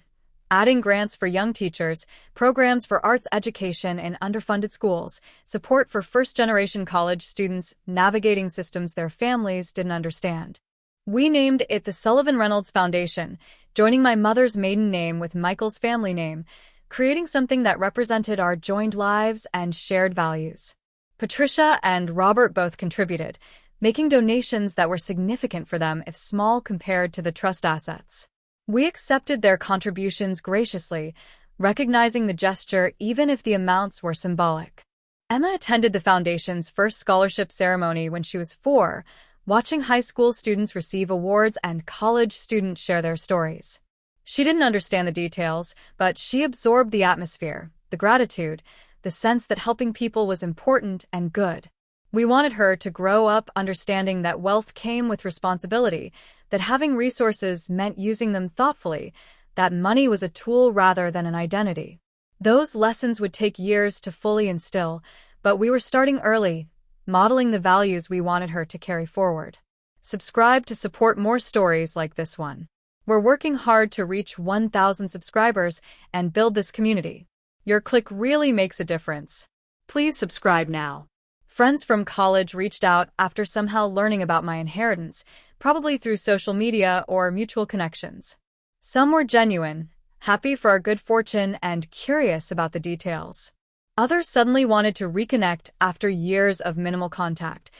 adding grants for young teachers, programs for arts education in underfunded schools, support for first-generation college students navigating systems their families didn't understand. We named it the Sullivan Reynolds Foundation, joining my mother's maiden name with Michael's family name, creating something that represented our joined lives and shared values. Patricia and Robert both contributed, making donations that were significant for them if small compared to the trust assets. We accepted their contributions graciously, recognizing the gesture even if the amounts were symbolic. Emma attended the foundation's first scholarship ceremony when she was 4, watching high school students receive awards and college students share their stories. She didn't understand the details, but she absorbed the atmosphere, the gratitude, the sense that helping people was important and good. We wanted her to grow up understanding that wealth came with responsibility, that having resources meant using them thoughtfully, that money was a tool rather than an identity. Those lessons would take years to fully instill, but we were starting early, modeling the values we wanted her to carry forward. Subscribe to support more stories like this one. We're working hard to reach 1,000 subscribers and build this community. Your click really makes a difference. Please subscribe now. Friends from college reached out after somehow learning about my inheritance, probably through social media or mutual connections. Some were genuine, happy for our good fortune and curious about the details. Others suddenly wanted to reconnect after years of minimal contact,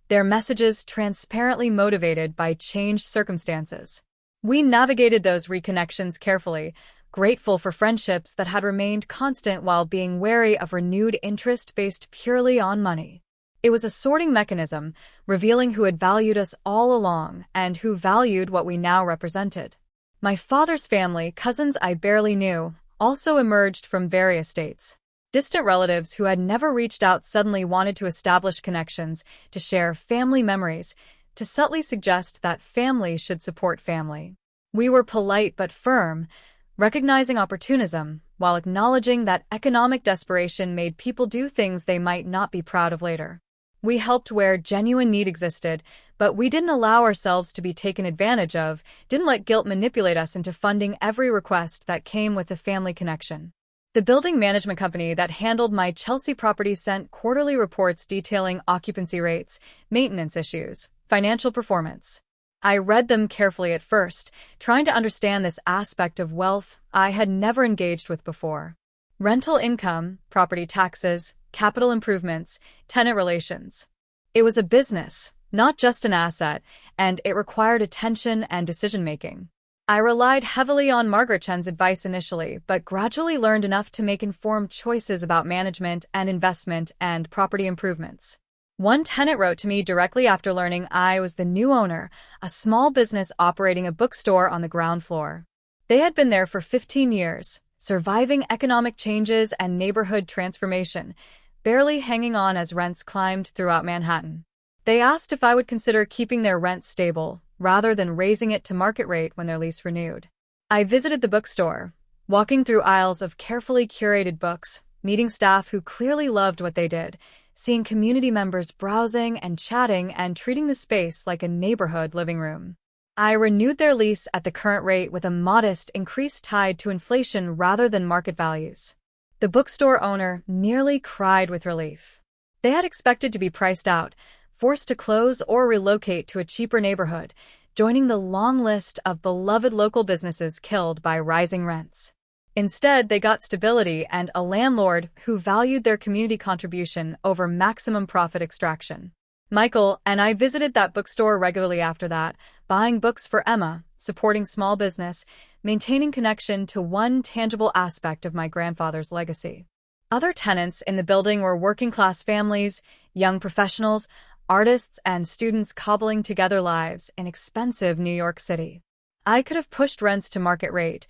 their messages transparently motivated by changed circumstances. We navigated those reconnections carefully, grateful for friendships that had remained constant while being wary of renewed interest based purely on money. It was a sorting mechanism, revealing who had valued us all along and who valued what we now represented. My father's family, cousins I barely knew, also emerged from various states. Distant relatives who had never reached out suddenly wanted to establish connections, to share family memories, to subtly suggest that family should support family. We were polite but firm, recognizing opportunism, while acknowledging that economic desperation made people do things they might not be proud of later. We helped where genuine need existed, but we didn't allow ourselves to be taken advantage of, didn't let guilt manipulate us into funding every request that came with a family connection. The building management company that handled my Chelsea property sent quarterly reports detailing occupancy rates, maintenance issues, financial performance. I read them carefully at first, trying to understand this aspect of wealth I had never engaged with before. Rental income, property taxes, capital improvements, tenant relations. It was a business, not just an asset, and it required attention and decision-making. I relied heavily on Margaret Chen's advice initially, but gradually learned enough to make informed choices about management and investment and property improvements. One tenant wrote to me directly after learning I was the new owner, a small business operating a bookstore on the ground floor. They had been there for 15 years, surviving economic changes and neighborhood transformation, barely hanging on as rents climbed throughout Manhattan. They asked if I would consider keeping their rent stable, rather than raising it to market rate when their lease renewed. I visited the bookstore, walking through aisles of carefully curated books, meeting staff who clearly loved what they did, seeing community members browsing and chatting and treating the space like a neighborhood living room. I renewed their lease at the current rate with a modest increase tied to inflation rather than market values. The bookstore owner nearly cried with relief. They had expected to be priced out, forced to close or relocate to a cheaper neighborhood, joining the long list of beloved local businesses killed by rising rents. Instead, they got stability and a landlord who valued their community contribution over maximum profit extraction. Michael and I visited that bookstore regularly after that, buying books for Emma, supporting small business, maintaining connection to one tangible aspect of my grandfather's legacy. Other tenants in the building were working-class families, young professionals, artists, and students cobbling together lives in expensive New York City. I could have pushed rents to market rate,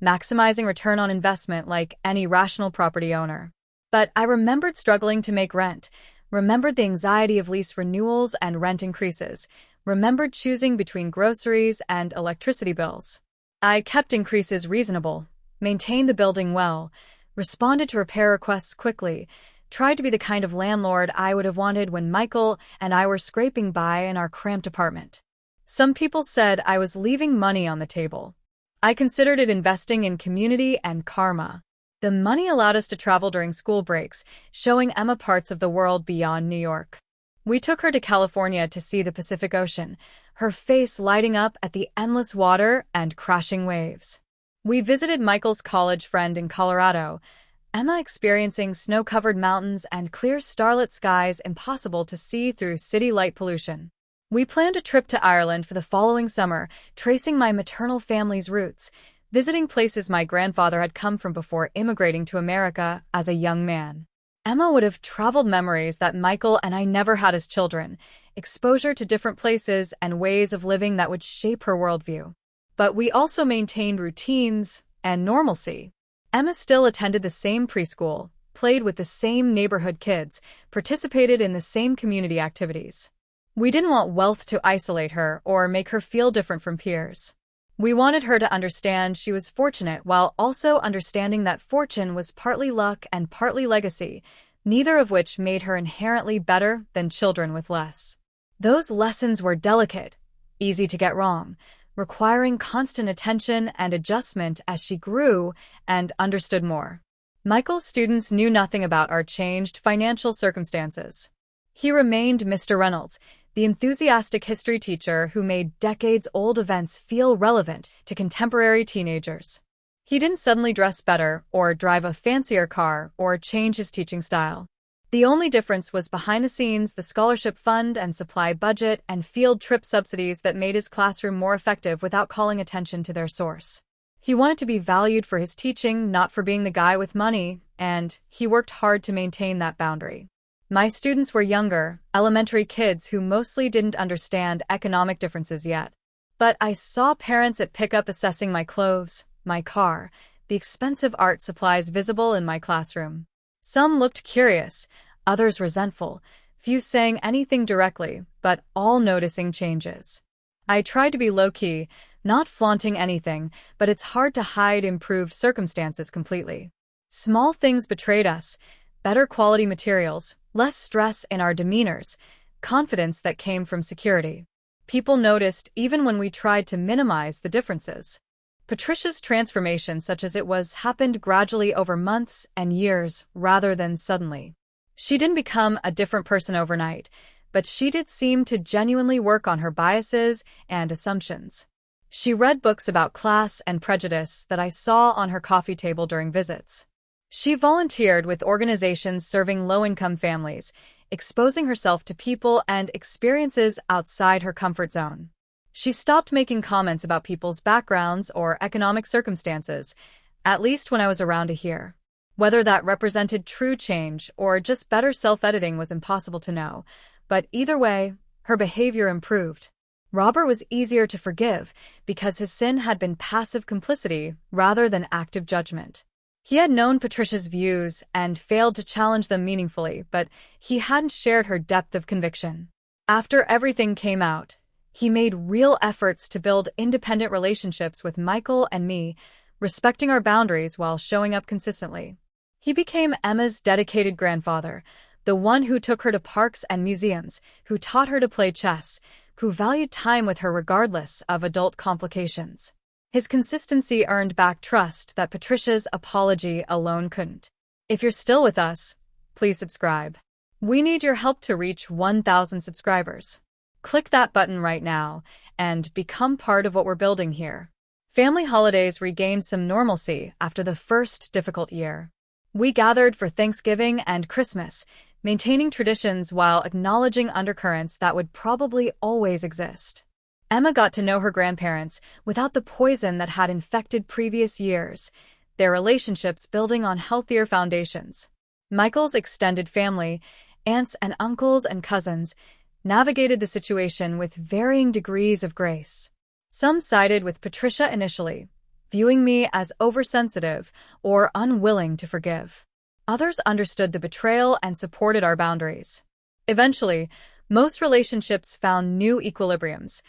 maximizing return on investment like any rational property owner. But I remembered struggling to make rent, remembered the anxiety of lease renewals and rent increases, remembered choosing between groceries and electricity bills. I kept increases reasonable, maintained the building well, responded to repair requests quickly, tried to be the kind of landlord I would have wanted when Michael and I were scraping by in our cramped apartment. Some people said I was leaving money on the table. I considered it investing in community and karma. The money allowed us to travel during school breaks, showing Emma parts of the world beyond New York. We took her to California to see the Pacific Ocean, her face lighting up at the endless water and crashing waves. We visited Michael's college friend in Colorado, Emma experiencing snow-covered mountains and clear starlit skies impossible to see through city light pollution. We planned a trip to Ireland for the following summer, tracing my maternal family's roots, visiting places my grandfather had come from before immigrating to America as a young man. Emma would have traveled memories that Michael and I never had as children, exposure to different places and ways of living that would shape her worldview. But we also maintained routines and normalcy. Emma still attended the same preschool, played with the same neighborhood kids, participated in the same community activities. We didn't want wealth to isolate her or make her feel different from peers. We wanted her to understand she was fortunate while also understanding that fortune was partly luck and partly legacy, neither of which made her inherently better than children with less. Those lessons were delicate, easy to get wrong, requiring constant attention and adjustment as she grew and understood more. Michael's students knew nothing about our changed financial circumstances. He remained Mr. Reynolds, the enthusiastic history teacher who made decades-old events feel relevant to contemporary teenagers. He didn't suddenly dress better or drive a fancier car or change his teaching style. The only difference was behind the scenes the scholarship fund and supply budget and field trip subsidies that made his classroom more effective without calling attention to their source. He wanted to be valued for his teaching, not for being the guy with money, and he worked hard to maintain that boundary. My students were younger, elementary kids who mostly didn't understand economic differences yet. But I saw parents at pickup assessing my clothes, my car, the expensive art supplies visible in my classroom. Some looked curious, others resentful, few saying anything directly, but all noticing changes. I tried to be low-key, not flaunting anything, but it's hard to hide improved circumstances completely. Small things betrayed us, better quality materials, less stress in our demeanors, confidence that came from security. People noticed even when we tried to minimize the differences. Patricia's transformation, such as it was, happened gradually over months and years rather than suddenly. She didn't become a different person overnight, but she did seem to genuinely work on her biases and assumptions. She read books about class and prejudice that I saw on her coffee table during visits. She volunteered with organizations serving low-income families, exposing herself to people and experiences outside her comfort zone. She stopped making comments about people's backgrounds or economic circumstances, at least when I was around to hear. Whether that represented true change or just better self-editing was impossible to know, but either way, her behavior improved. Robert was easier to forgive because his sin had been passive complicity rather than active judgment. He had known Patricia's views and failed to challenge them meaningfully, but he hadn't shared her depth of conviction. After everything came out, he made real efforts to build independent relationships with Michael and me, respecting our boundaries while showing up consistently. He became Emma's dedicated grandfather, the one who took her to parks and museums, who taught her to play chess, who valued time with her regardless of adult complications. His consistency earned back trust that Patricia's apology alone couldn't. If you're still with us, please subscribe. We need your help to reach 1,000 subscribers. Click that button right now and become part of what we're building here. Family holidays regained some normalcy after the first difficult year. We gathered for Thanksgiving and Christmas, maintaining traditions while acknowledging undercurrents that would probably always exist. Emma got to know her grandparents without the poison that had infected previous years, their relationships building on healthier foundations. Michael's extended family, aunts and uncles and cousins, navigated the situation with varying degrees of grace. Some sided with Patricia initially, viewing me as oversensitive or unwilling to forgive. Others understood the betrayal and supported our boundaries. Eventually, most relationships found new equilibriums,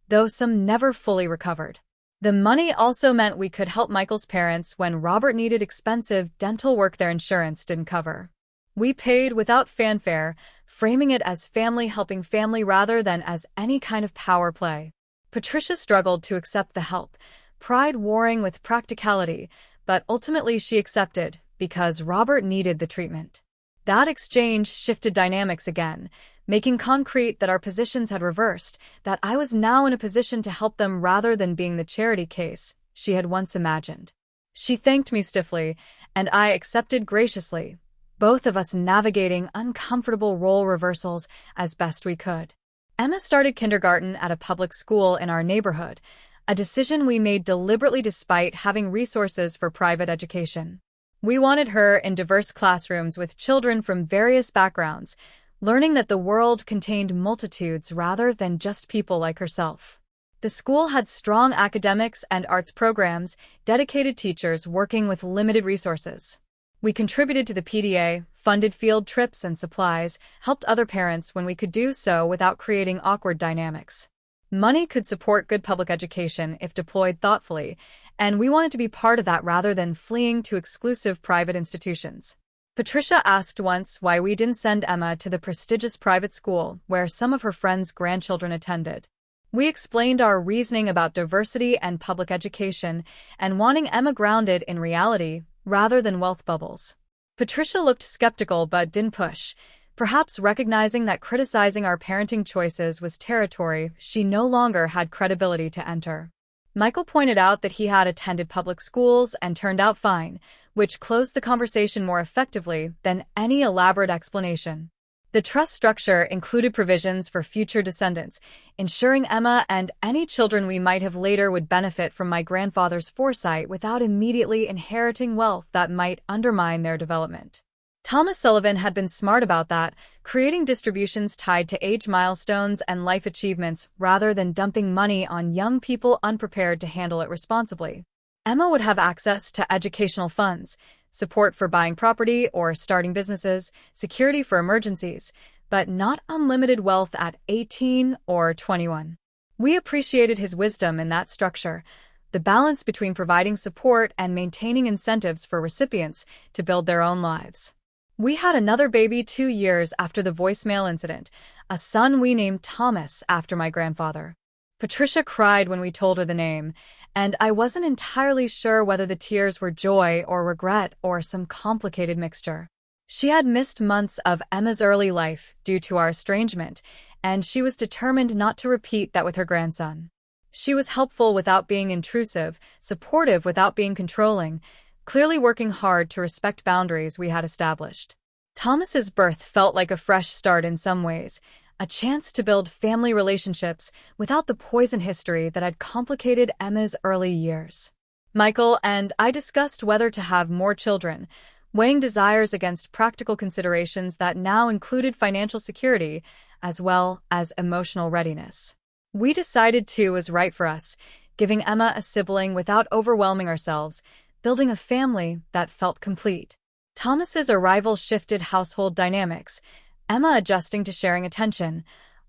though some never fully recovered. The money also meant we could help Michael's parents when Robert needed expensive dental work their insurance didn't cover. We paid without fanfare, framing it as family helping family rather than as any kind of power play. Patricia struggled to accept the help, pride warring with practicality, but ultimately she accepted because Robert needed the treatment. That exchange shifted dynamics again, making concrete that our positions had reversed, that I was now in a position to help them rather than being the charity case she had once imagined. She thanked me stiffly, and I accepted graciously, both of us navigating uncomfortable role reversals as best we could. Emma started kindergarten at a public school in our neighborhood, a decision we made deliberately despite having resources for private education. We wanted her in diverse classrooms with children from various backgrounds, learning that the world contained multitudes rather than just people like herself. The school had strong academics and arts programs, dedicated teachers working with limited resources. We contributed to the PTA, funded field trips and supplies, helped other parents when we could do so without creating awkward dynamics. Money could support good public education if deployed thoughtfully, and we wanted to be part of that rather than fleeing to exclusive private institutions. Patricia asked once why we didn't send Emma to the prestigious private school where some of her friends' grandchildren attended. We explained our reasoning about diversity and public education and wanting Emma grounded in reality rather than wealth bubbles. Patricia looked skeptical but didn't push, perhaps recognizing that criticizing our parenting choices was territory she no longer had credibility to enter. Michael pointed out that he had attended public schools and turned out fine, which closed the conversation more effectively than any elaborate explanation. The trust structure included provisions for future descendants, ensuring Emma and any children we might have later would benefit from my grandfather's foresight without immediately inheriting wealth that might undermine their development. Thomas Sullivan had been smart about that, creating distributions tied to age milestones and life achievements rather than dumping money on young people unprepared to handle it responsibly. Emma would have access to educational funds, support for buying property or starting businesses, security for emergencies, but not unlimited wealth at 18 or 21. We appreciated his wisdom in that structure, the balance between providing support and maintaining incentives for recipients to build their own lives. We had another baby 2 years after the voicemail incident, a son we named Thomas after my grandfather. Patricia cried when we told her the name, and I wasn't entirely sure whether the tears were joy or regret or some complicated mixture. She had missed months of Emma's early life due to our estrangement, and she was determined not to repeat that with her grandson. She was helpful without being intrusive, supportive without being controlling, clearly working hard to respect boundaries we had established. Thomas's birth felt like a fresh start in some ways, a chance to build family relationships without the poison history that had complicated Emma's early years. Michael and I discussed whether to have more children, weighing desires against practical considerations that now included financial security as well as emotional readiness. We decided 2 was right for us, giving Emma a sibling without overwhelming ourselves, building a family that felt complete. Thomas's arrival shifted household dynamics, Emma adjusting to sharing attention,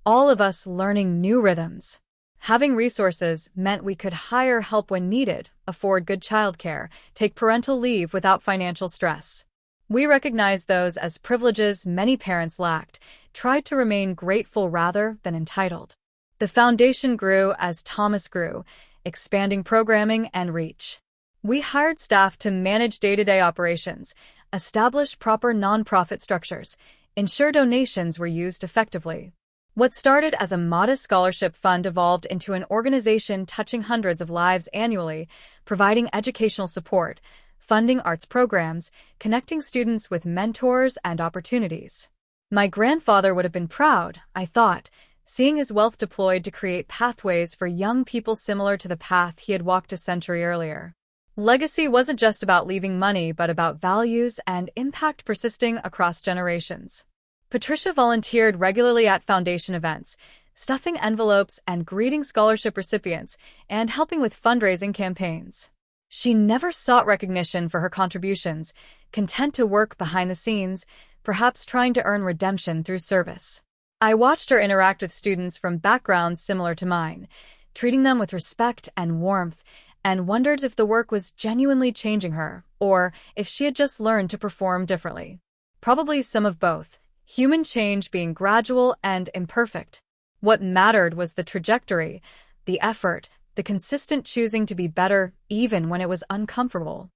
all of us learning new rhythms. Having resources meant we could hire help when needed, afford good childcare, take parental leave without financial stress. We recognized those as privileges many parents lacked, tried to remain grateful rather than entitled. The foundation grew as Thomas grew, expanding programming and reach. We hired staff to manage day-to-day operations, establish proper nonprofit structures, ensure donations were used effectively. What started as a modest scholarship fund evolved into an organization touching hundreds of lives annually, providing educational support, funding arts programs, connecting students with mentors and opportunities. My grandfather would have been proud, I thought, seeing his wealth deployed to create pathways for young people similar to the path he had walked a century earlier. Legacy wasn't just about leaving money, but about values and impact persisting across generations. Patricia volunteered regularly at foundation events, stuffing envelopes and greeting scholarship recipients, and helping with fundraising campaigns. She never sought recognition for her contributions, content to work behind the scenes, perhaps trying to earn redemption through service. I watched her interact with students from backgrounds similar to mine, treating them with respect and warmth, and wondered if the work was genuinely changing her, or if she had just learned to perform differently. Probably some of both, human change being gradual and imperfect. What mattered was the trajectory, the effort, the consistent choosing to be better even when it was uncomfortable.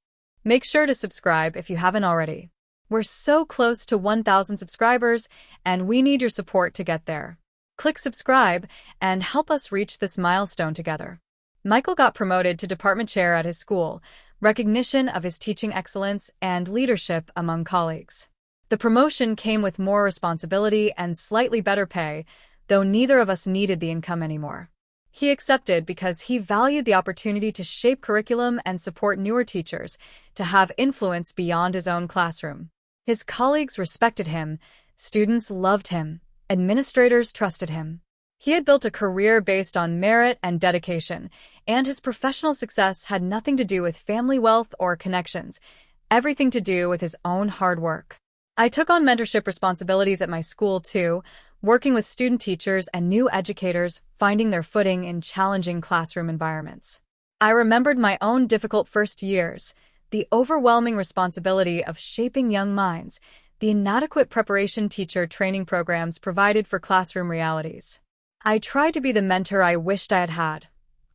Make sure to subscribe if you haven't already. We're so close to 1,000 subscribers, and we need your support to get there. Click subscribe and help us reach this milestone together. Michael got promoted to department chair at his school, recognition of his teaching excellence and leadership among colleagues. The promotion came with more responsibility and slightly better pay, though neither of us needed the income anymore. He accepted because he valued the opportunity to shape curriculum and support newer teachers, to have influence beyond his own classroom. His colleagues respected him, students loved him, administrators trusted him. He had built a career based on merit and dedication, and his professional success had nothing to do with family wealth or connections, everything to do with his own hard work. I took on mentorship responsibilities at my school too, working with student teachers and new educators finding their footing in challenging classroom environments. I remembered my own difficult first years, the overwhelming responsibility of shaping young minds, the inadequate preparation teacher training programs provided for classroom realities. I tried to be the mentor I wished I had had,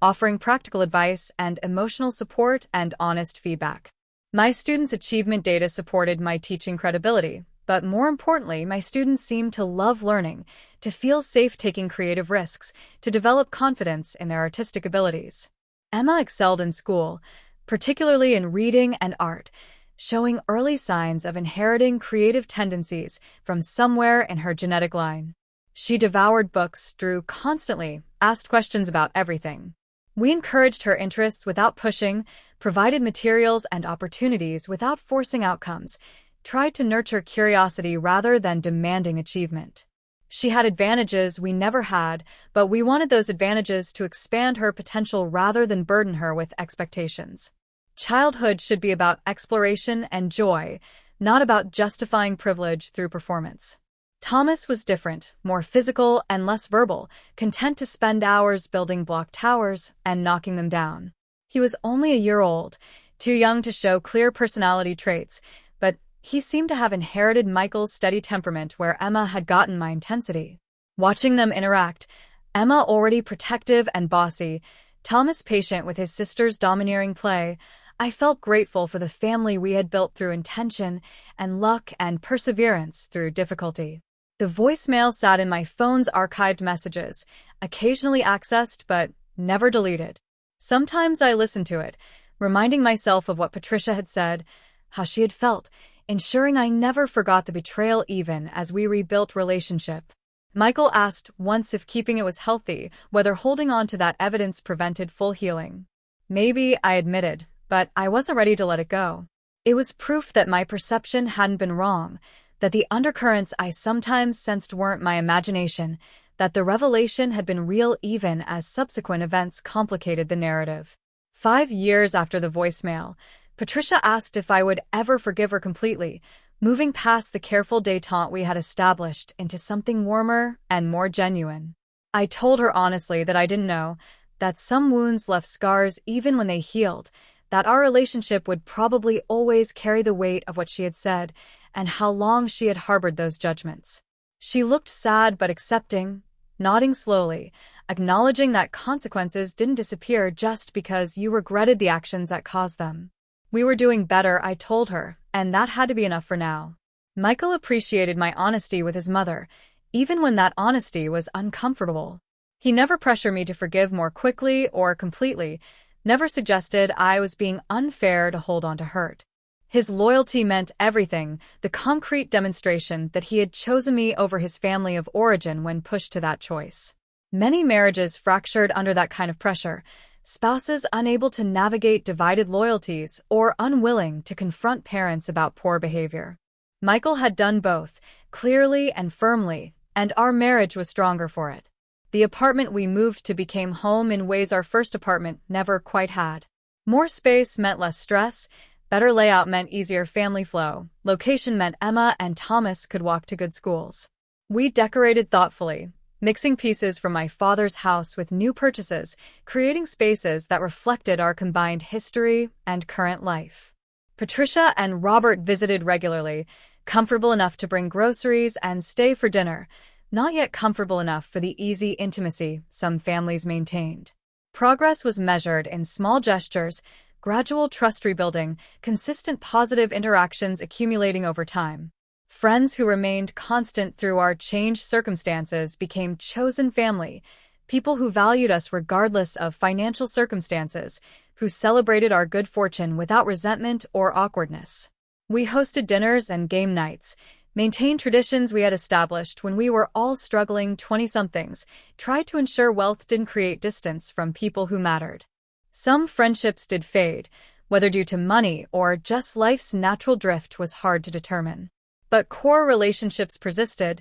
offering practical advice and emotional support and honest feedback. My students' achievement data supported my teaching credibility, but more importantly, my students seemed to love learning, to feel safe taking creative risks, to develop confidence in their artistic abilities. Emma excelled in school, particularly in reading and art, showing early signs of inheriting creative tendencies from somewhere in her genetic line. She devoured books, drew constantly, asked questions about everything. We encouraged her interests without pushing, provided materials and opportunities without forcing outcomes, tried to nurture curiosity rather than demanding achievement. She had advantages we never had, but we wanted those advantages to expand her potential rather than burden her with expectations. Childhood should be about exploration and joy, not about justifying privilege through performance. Thomas was different, more physical and less verbal, content to spend hours building block towers and knocking them down. He was only a year old, too young to show clear personality traits, but he seemed to have inherited Michael's steady temperament where Emma had gotten my intensity. Watching them interact, Emma already protective and bossy, Thomas patient with his sister's domineering play, I felt grateful for the family we had built through intention and luck and perseverance through difficulty. The voicemail sat in my phone's archived messages, occasionally accessed but never deleted. Sometimes I listened to it, reminding myself of what Patricia had said, how she had felt, ensuring I never forgot the betrayal even as we rebuilt relationship. Michael asked once if keeping it was healthy, whether holding on to that evidence prevented full healing. Maybe, I admitted, but I wasn't ready to let it go. It was proof that my perception hadn't been wrong, that the undercurrents I sometimes sensed weren't my imagination, that the revelation had been real even as subsequent events complicated the narrative. 5 years after the voicemail, Patricia asked if I would ever forgive her completely, moving past the careful détente we had established into something warmer and more genuine. I told her honestly that I didn't know, that some wounds left scars even when they healed, that our relationship would probably always carry the weight of what she had said, and how long she had harbored those judgments. She looked sad but accepting, nodding slowly, acknowledging that consequences didn't disappear just because you regretted the actions that caused them. We were doing better, I told her, and that had to be enough for now. Michael appreciated my honesty with his mother, even when that honesty was uncomfortable. He never pressured me to forgive more quickly or completely, never suggested I was being unfair to hold on to hurt. His loyalty meant everything, the concrete demonstration that he had chosen me over his family of origin when pushed to that choice. Many marriages fractured under that kind of pressure, spouses unable to navigate divided loyalties or unwilling to confront parents about poor behavior. Michael had done both, clearly and firmly, and our marriage was stronger for it. The apartment we moved to became home in ways our first apartment never quite had. More space meant less stress, better layout meant easier family flow, location meant Emma and Thomas could walk to good schools. We decorated thoughtfully, mixing pieces from my father's house with new purchases, creating spaces that reflected our combined history and current life. Patricia and Robert visited regularly, comfortable enough to bring groceries and stay for dinner, not yet comfortable enough for the easy intimacy some families maintained. Progress was measured in small gestures, gradual trust rebuilding, consistent positive interactions accumulating over time. Friends who remained constant through our changed circumstances became chosen family, people who valued us regardless of financial circumstances, who celebrated our good fortune without resentment or awkwardness. We hosted dinners and game nights, maintained traditions we had established when we were all struggling 20-somethings, tried to ensure wealth didn't create distance from people who mattered. Some friendships did fade, whether due to money or just life's natural drift was hard to determine. But core relationships persisted,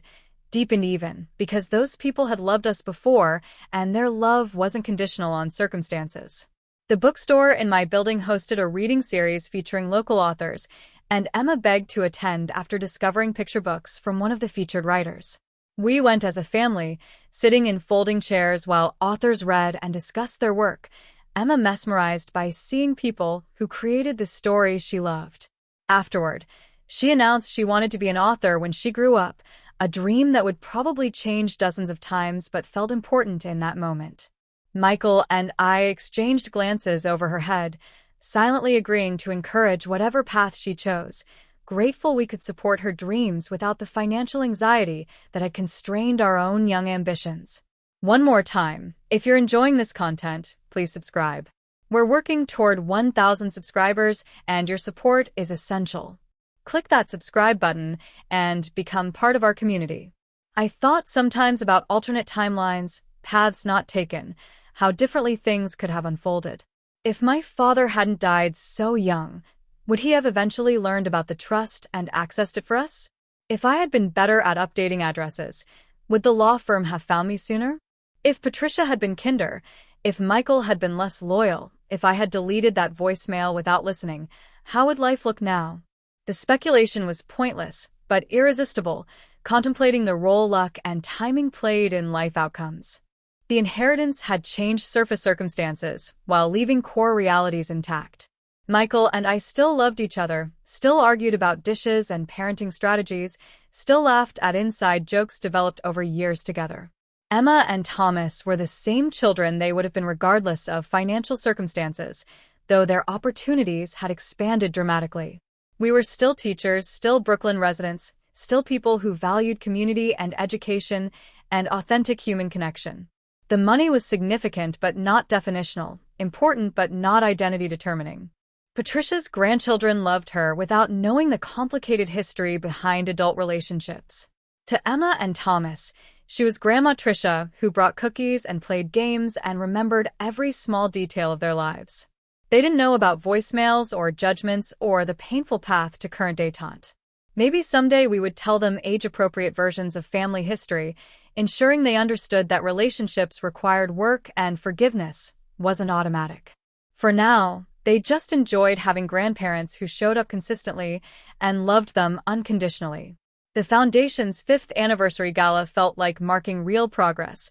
deepened even, because those people had loved us before, and their love wasn't conditional on circumstances. The bookstore in my building hosted a reading series featuring local authors, and Emma begged to attend after discovering picture books from one of the featured writers. We went as a family, sitting in folding chairs while authors read and discussed their work, Emma mesmerized by seeing people who created the stories she loved. Afterward, she announced she wanted to be an author when she grew up, a dream that would probably change dozens of times but felt important in that moment. Michael and I exchanged glances over her head, silently agreeing to encourage whatever path she chose, grateful we could support her dreams without the financial anxiety that had constrained our own young ambitions. One more time, if you're enjoying this content, please subscribe. We're working toward 1,000 subscribers, and your support is essential. Click that subscribe button and become part of our community. I thought sometimes about alternate timelines, paths not taken, how differently things could have unfolded. If my father hadn't died so young, would he have eventually learned about the trust and accessed it for us? If I had been better at updating addresses, would the law firm have found me sooner? If Patricia had been kinder, if Michael had been less loyal, if I had deleted that voicemail without listening, how would life look now? The speculation was pointless, but irresistible, contemplating the role luck and timing played in life outcomes. The inheritance had changed surface circumstances, while leaving core realities intact. Michael and I still loved each other, still argued about dishes and parenting strategies, still laughed at inside jokes developed over years together. Emma and Thomas were the same children they would have been regardless of financial circumstances, though their opportunities had expanded dramatically. We were still teachers, still Brooklyn residents, still people who valued community and education and authentic human connection. The money was significant but not definitional, important but not identity-determining. Patricia's grandchildren loved her without knowing the complicated history behind adult relationships. To Emma and Thomas, she was Grandma Tricia, who brought cookies and played games and remembered every small detail of their lives. They didn't know about voicemails or judgments or the painful path to current détente. Maybe someday we would tell them age-appropriate versions of family history, ensuring they understood that relationships required work and forgiveness wasn't automatic. For now, they just enjoyed having grandparents who showed up consistently and loved them unconditionally. The Foundation's 5th anniversary gala felt like marking real progress,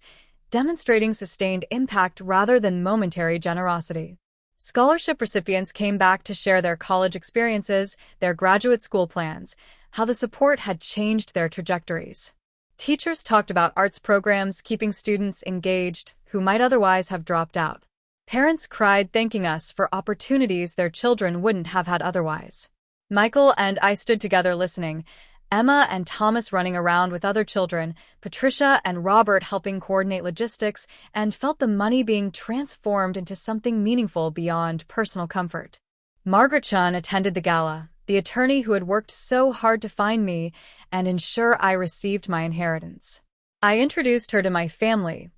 demonstrating sustained impact rather than momentary generosity. Scholarship recipients came back to share their college experiences, their graduate school plans, how the support had changed their trajectories. Teachers talked about arts programs keeping students engaged who might otherwise have dropped out. Parents cried thanking us for opportunities their children wouldn't have had otherwise. Michael and I stood together listening, Emma and Thomas running around with other children, Patricia and Robert helping coordinate logistics, and felt the money being transformed into something meaningful beyond personal comfort. Margaret Chun attended the gala, the attorney who had worked so hard to find me and ensure I received my inheritance. I introduced her to my family,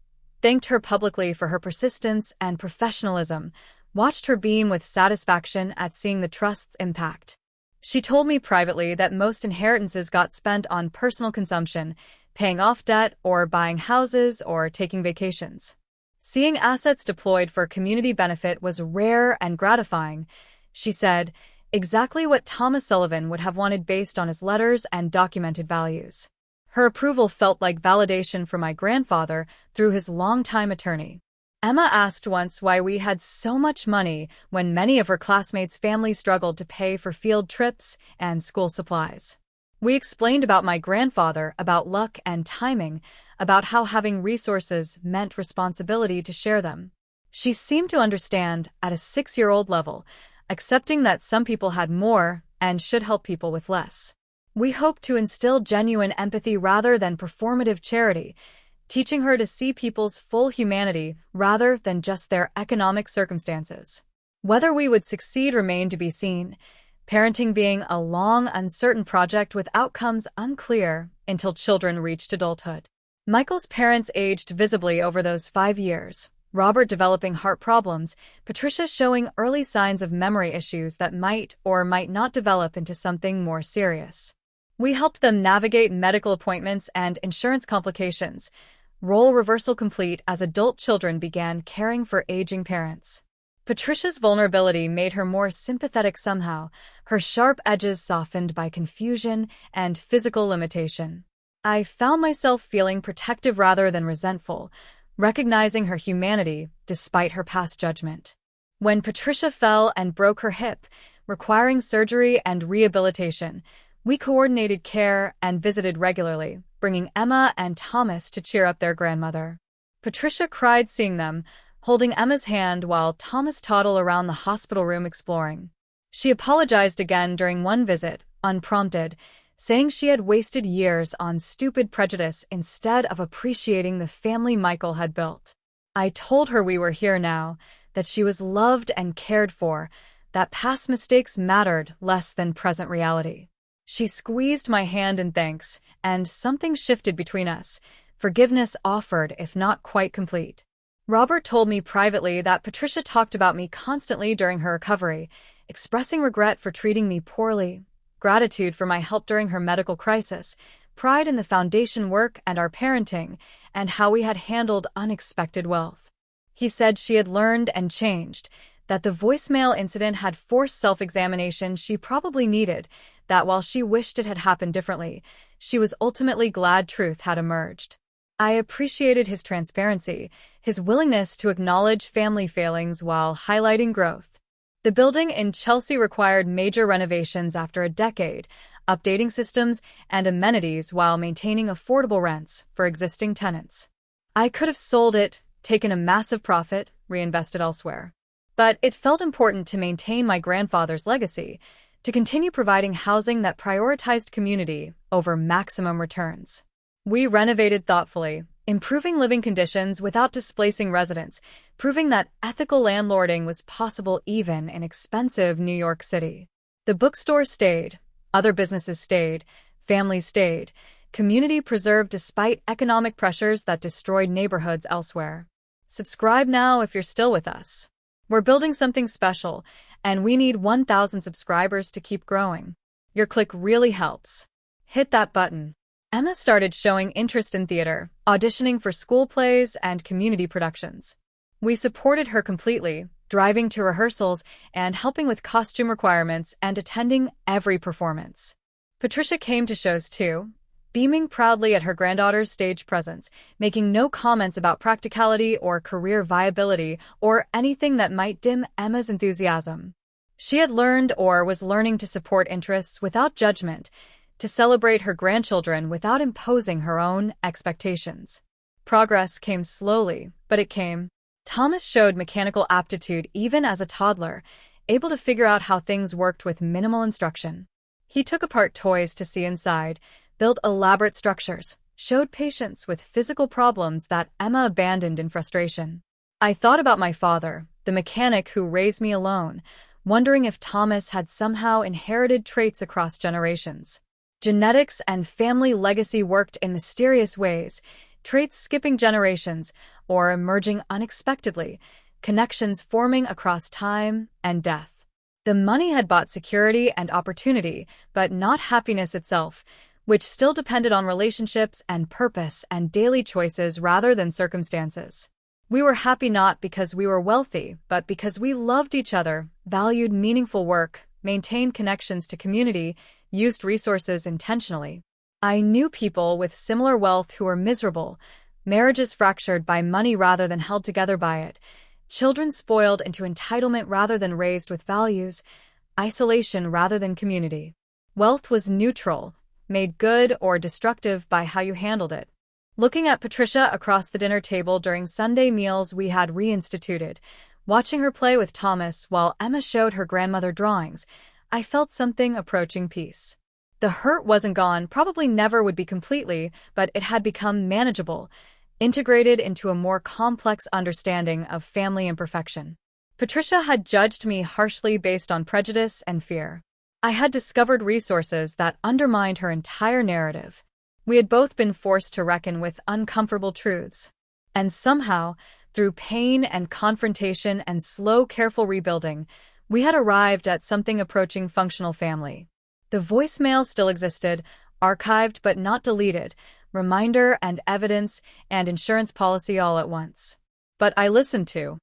thanked her publicly for her persistence and professionalism, watched her beam with satisfaction at seeing the trust's impact. She told me privately that most inheritances got spent on personal consumption, paying off debt or buying houses or taking vacations. Seeing assets deployed for community benefit was rare and gratifying, she said, exactly what Thomas Sullivan would have wanted based on his letters and documented values. Her approval felt like validation for my grandfather through his longtime attorney. Emma asked once why we had so much money when many of her classmates' families struggled to pay for field trips and school supplies. We explained about my grandfather, about luck and timing, about how having resources meant responsibility to share them. She seemed to understand at a 6-year-old level, accepting that some people had more and should help people with less. We hoped to instill genuine empathy rather than performative charity, teaching her to see people's full humanity rather than just their economic circumstances. Whether we would succeed remained to be seen, parenting being a long, uncertain project with outcomes unclear until children reached adulthood. Michael's parents aged visibly over those 5 years, Robert developing heart problems, Patricia showing early signs of memory issues that might or might not develop into something more serious. We helped them navigate medical appointments and insurance complications, role reversal complete as adult children began caring for aging parents. Patricia's vulnerability made her more sympathetic somehow, her sharp edges softened by confusion and physical limitation. I found myself feeling protective rather than resentful, recognizing her humanity despite her past judgment. When Patricia fell and broke her hip, requiring surgery and rehabilitation, we coordinated care and visited regularly, bringing Emma and Thomas to cheer up their grandmother. Patricia cried seeing them, holding Emma's hand while Thomas toddled around the hospital room exploring. She apologized again during one visit, unprompted, saying she had wasted years on stupid prejudice instead of appreciating the family Michael had built. I told her we were here now, that she was loved and cared for, that past mistakes mattered less than present reality. She squeezed my hand in thanks, and something shifted between us, forgiveness offered if not quite complete. Robert told me privately that Patricia talked about me constantly during her recovery, expressing regret for treating me poorly, gratitude for my help during her medical crisis, pride in the foundation work and our parenting, and how we had handled unexpected wealth. He said she had learned and changed, that the voicemail incident had forced self-examination she probably needed, that while she wished it had happened differently, she was ultimately glad truth had emerged. I appreciated his transparency, his willingness to acknowledge family failings while highlighting growth. The building in Chelsea required major renovations after a decade, updating systems and amenities while maintaining affordable rents for existing tenants. I could have sold it, taken a massive profit, reinvested elsewhere. But it felt important to maintain my grandfather's legacy, to continue providing housing that prioritized community over maximum returns. We renovated thoughtfully, improving living conditions without displacing residents, proving that ethical landlording was possible even in expensive New York City. The bookstore stayed, other businesses stayed, families stayed, community preserved despite economic pressures that destroyed neighborhoods elsewhere. Subscribe now if you're still with us. We're building something special, and we need 1,000 subscribers to keep growing. Your click really helps. Hit that button. Emma started showing interest in theater, auditioning for school plays and community productions. We supported her completely, driving to rehearsals and helping with costume requirements and attending every performance. Patricia came to shows too, beaming proudly at her granddaughter's stage presence, making no comments about practicality or career viability or anything that might dim Emma's enthusiasm. She had learned or was learning to support interests without judgment, to celebrate her grandchildren without imposing her own expectations. Progress came slowly, but it came. Thomas showed mechanical aptitude even as a toddler, able to figure out how things worked with minimal instruction. He took apart toys to see inside, built elaborate structures, showed patience with physical problems that Emma abandoned in frustration. I thought about my father, the mechanic who raised me alone, wondering if Thomas had somehow inherited traits across generations. Genetics and family legacy worked in mysterious ways, traits skipping generations or emerging unexpectedly, connections forming across time and death. The money had bought security and opportunity, but not happiness itself, which still depended on relationships and purpose and daily choices rather than circumstances. We were happy not because we were wealthy, but because we loved each other, valued meaningful work, maintained connections to community, used resources intentionally. I knew people with similar wealth who were miserable, marriages fractured by money rather than held together by it, children spoiled into entitlement rather than raised with values, isolation rather than community. Wealth was neutral, made good or destructive by how you handled it. Looking at Patricia across the dinner table during Sunday meals we had reinstituted, watching her play with Thomas while Emma showed her grandmother drawings, I felt something approaching peace. The hurt wasn't gone, probably never would be completely, but it had become manageable, integrated into a more complex understanding of family imperfection. Patricia had judged me harshly based on prejudice and fear. I had discovered resources that undermined her entire narrative. We had both been forced to reckon with uncomfortable truths. And somehow, through pain and confrontation and slow, careful rebuilding, we had arrived at something approaching functional family. The voicemail still existed, archived but not deleted, reminder and evidence and insurance policy all at once. But I listened to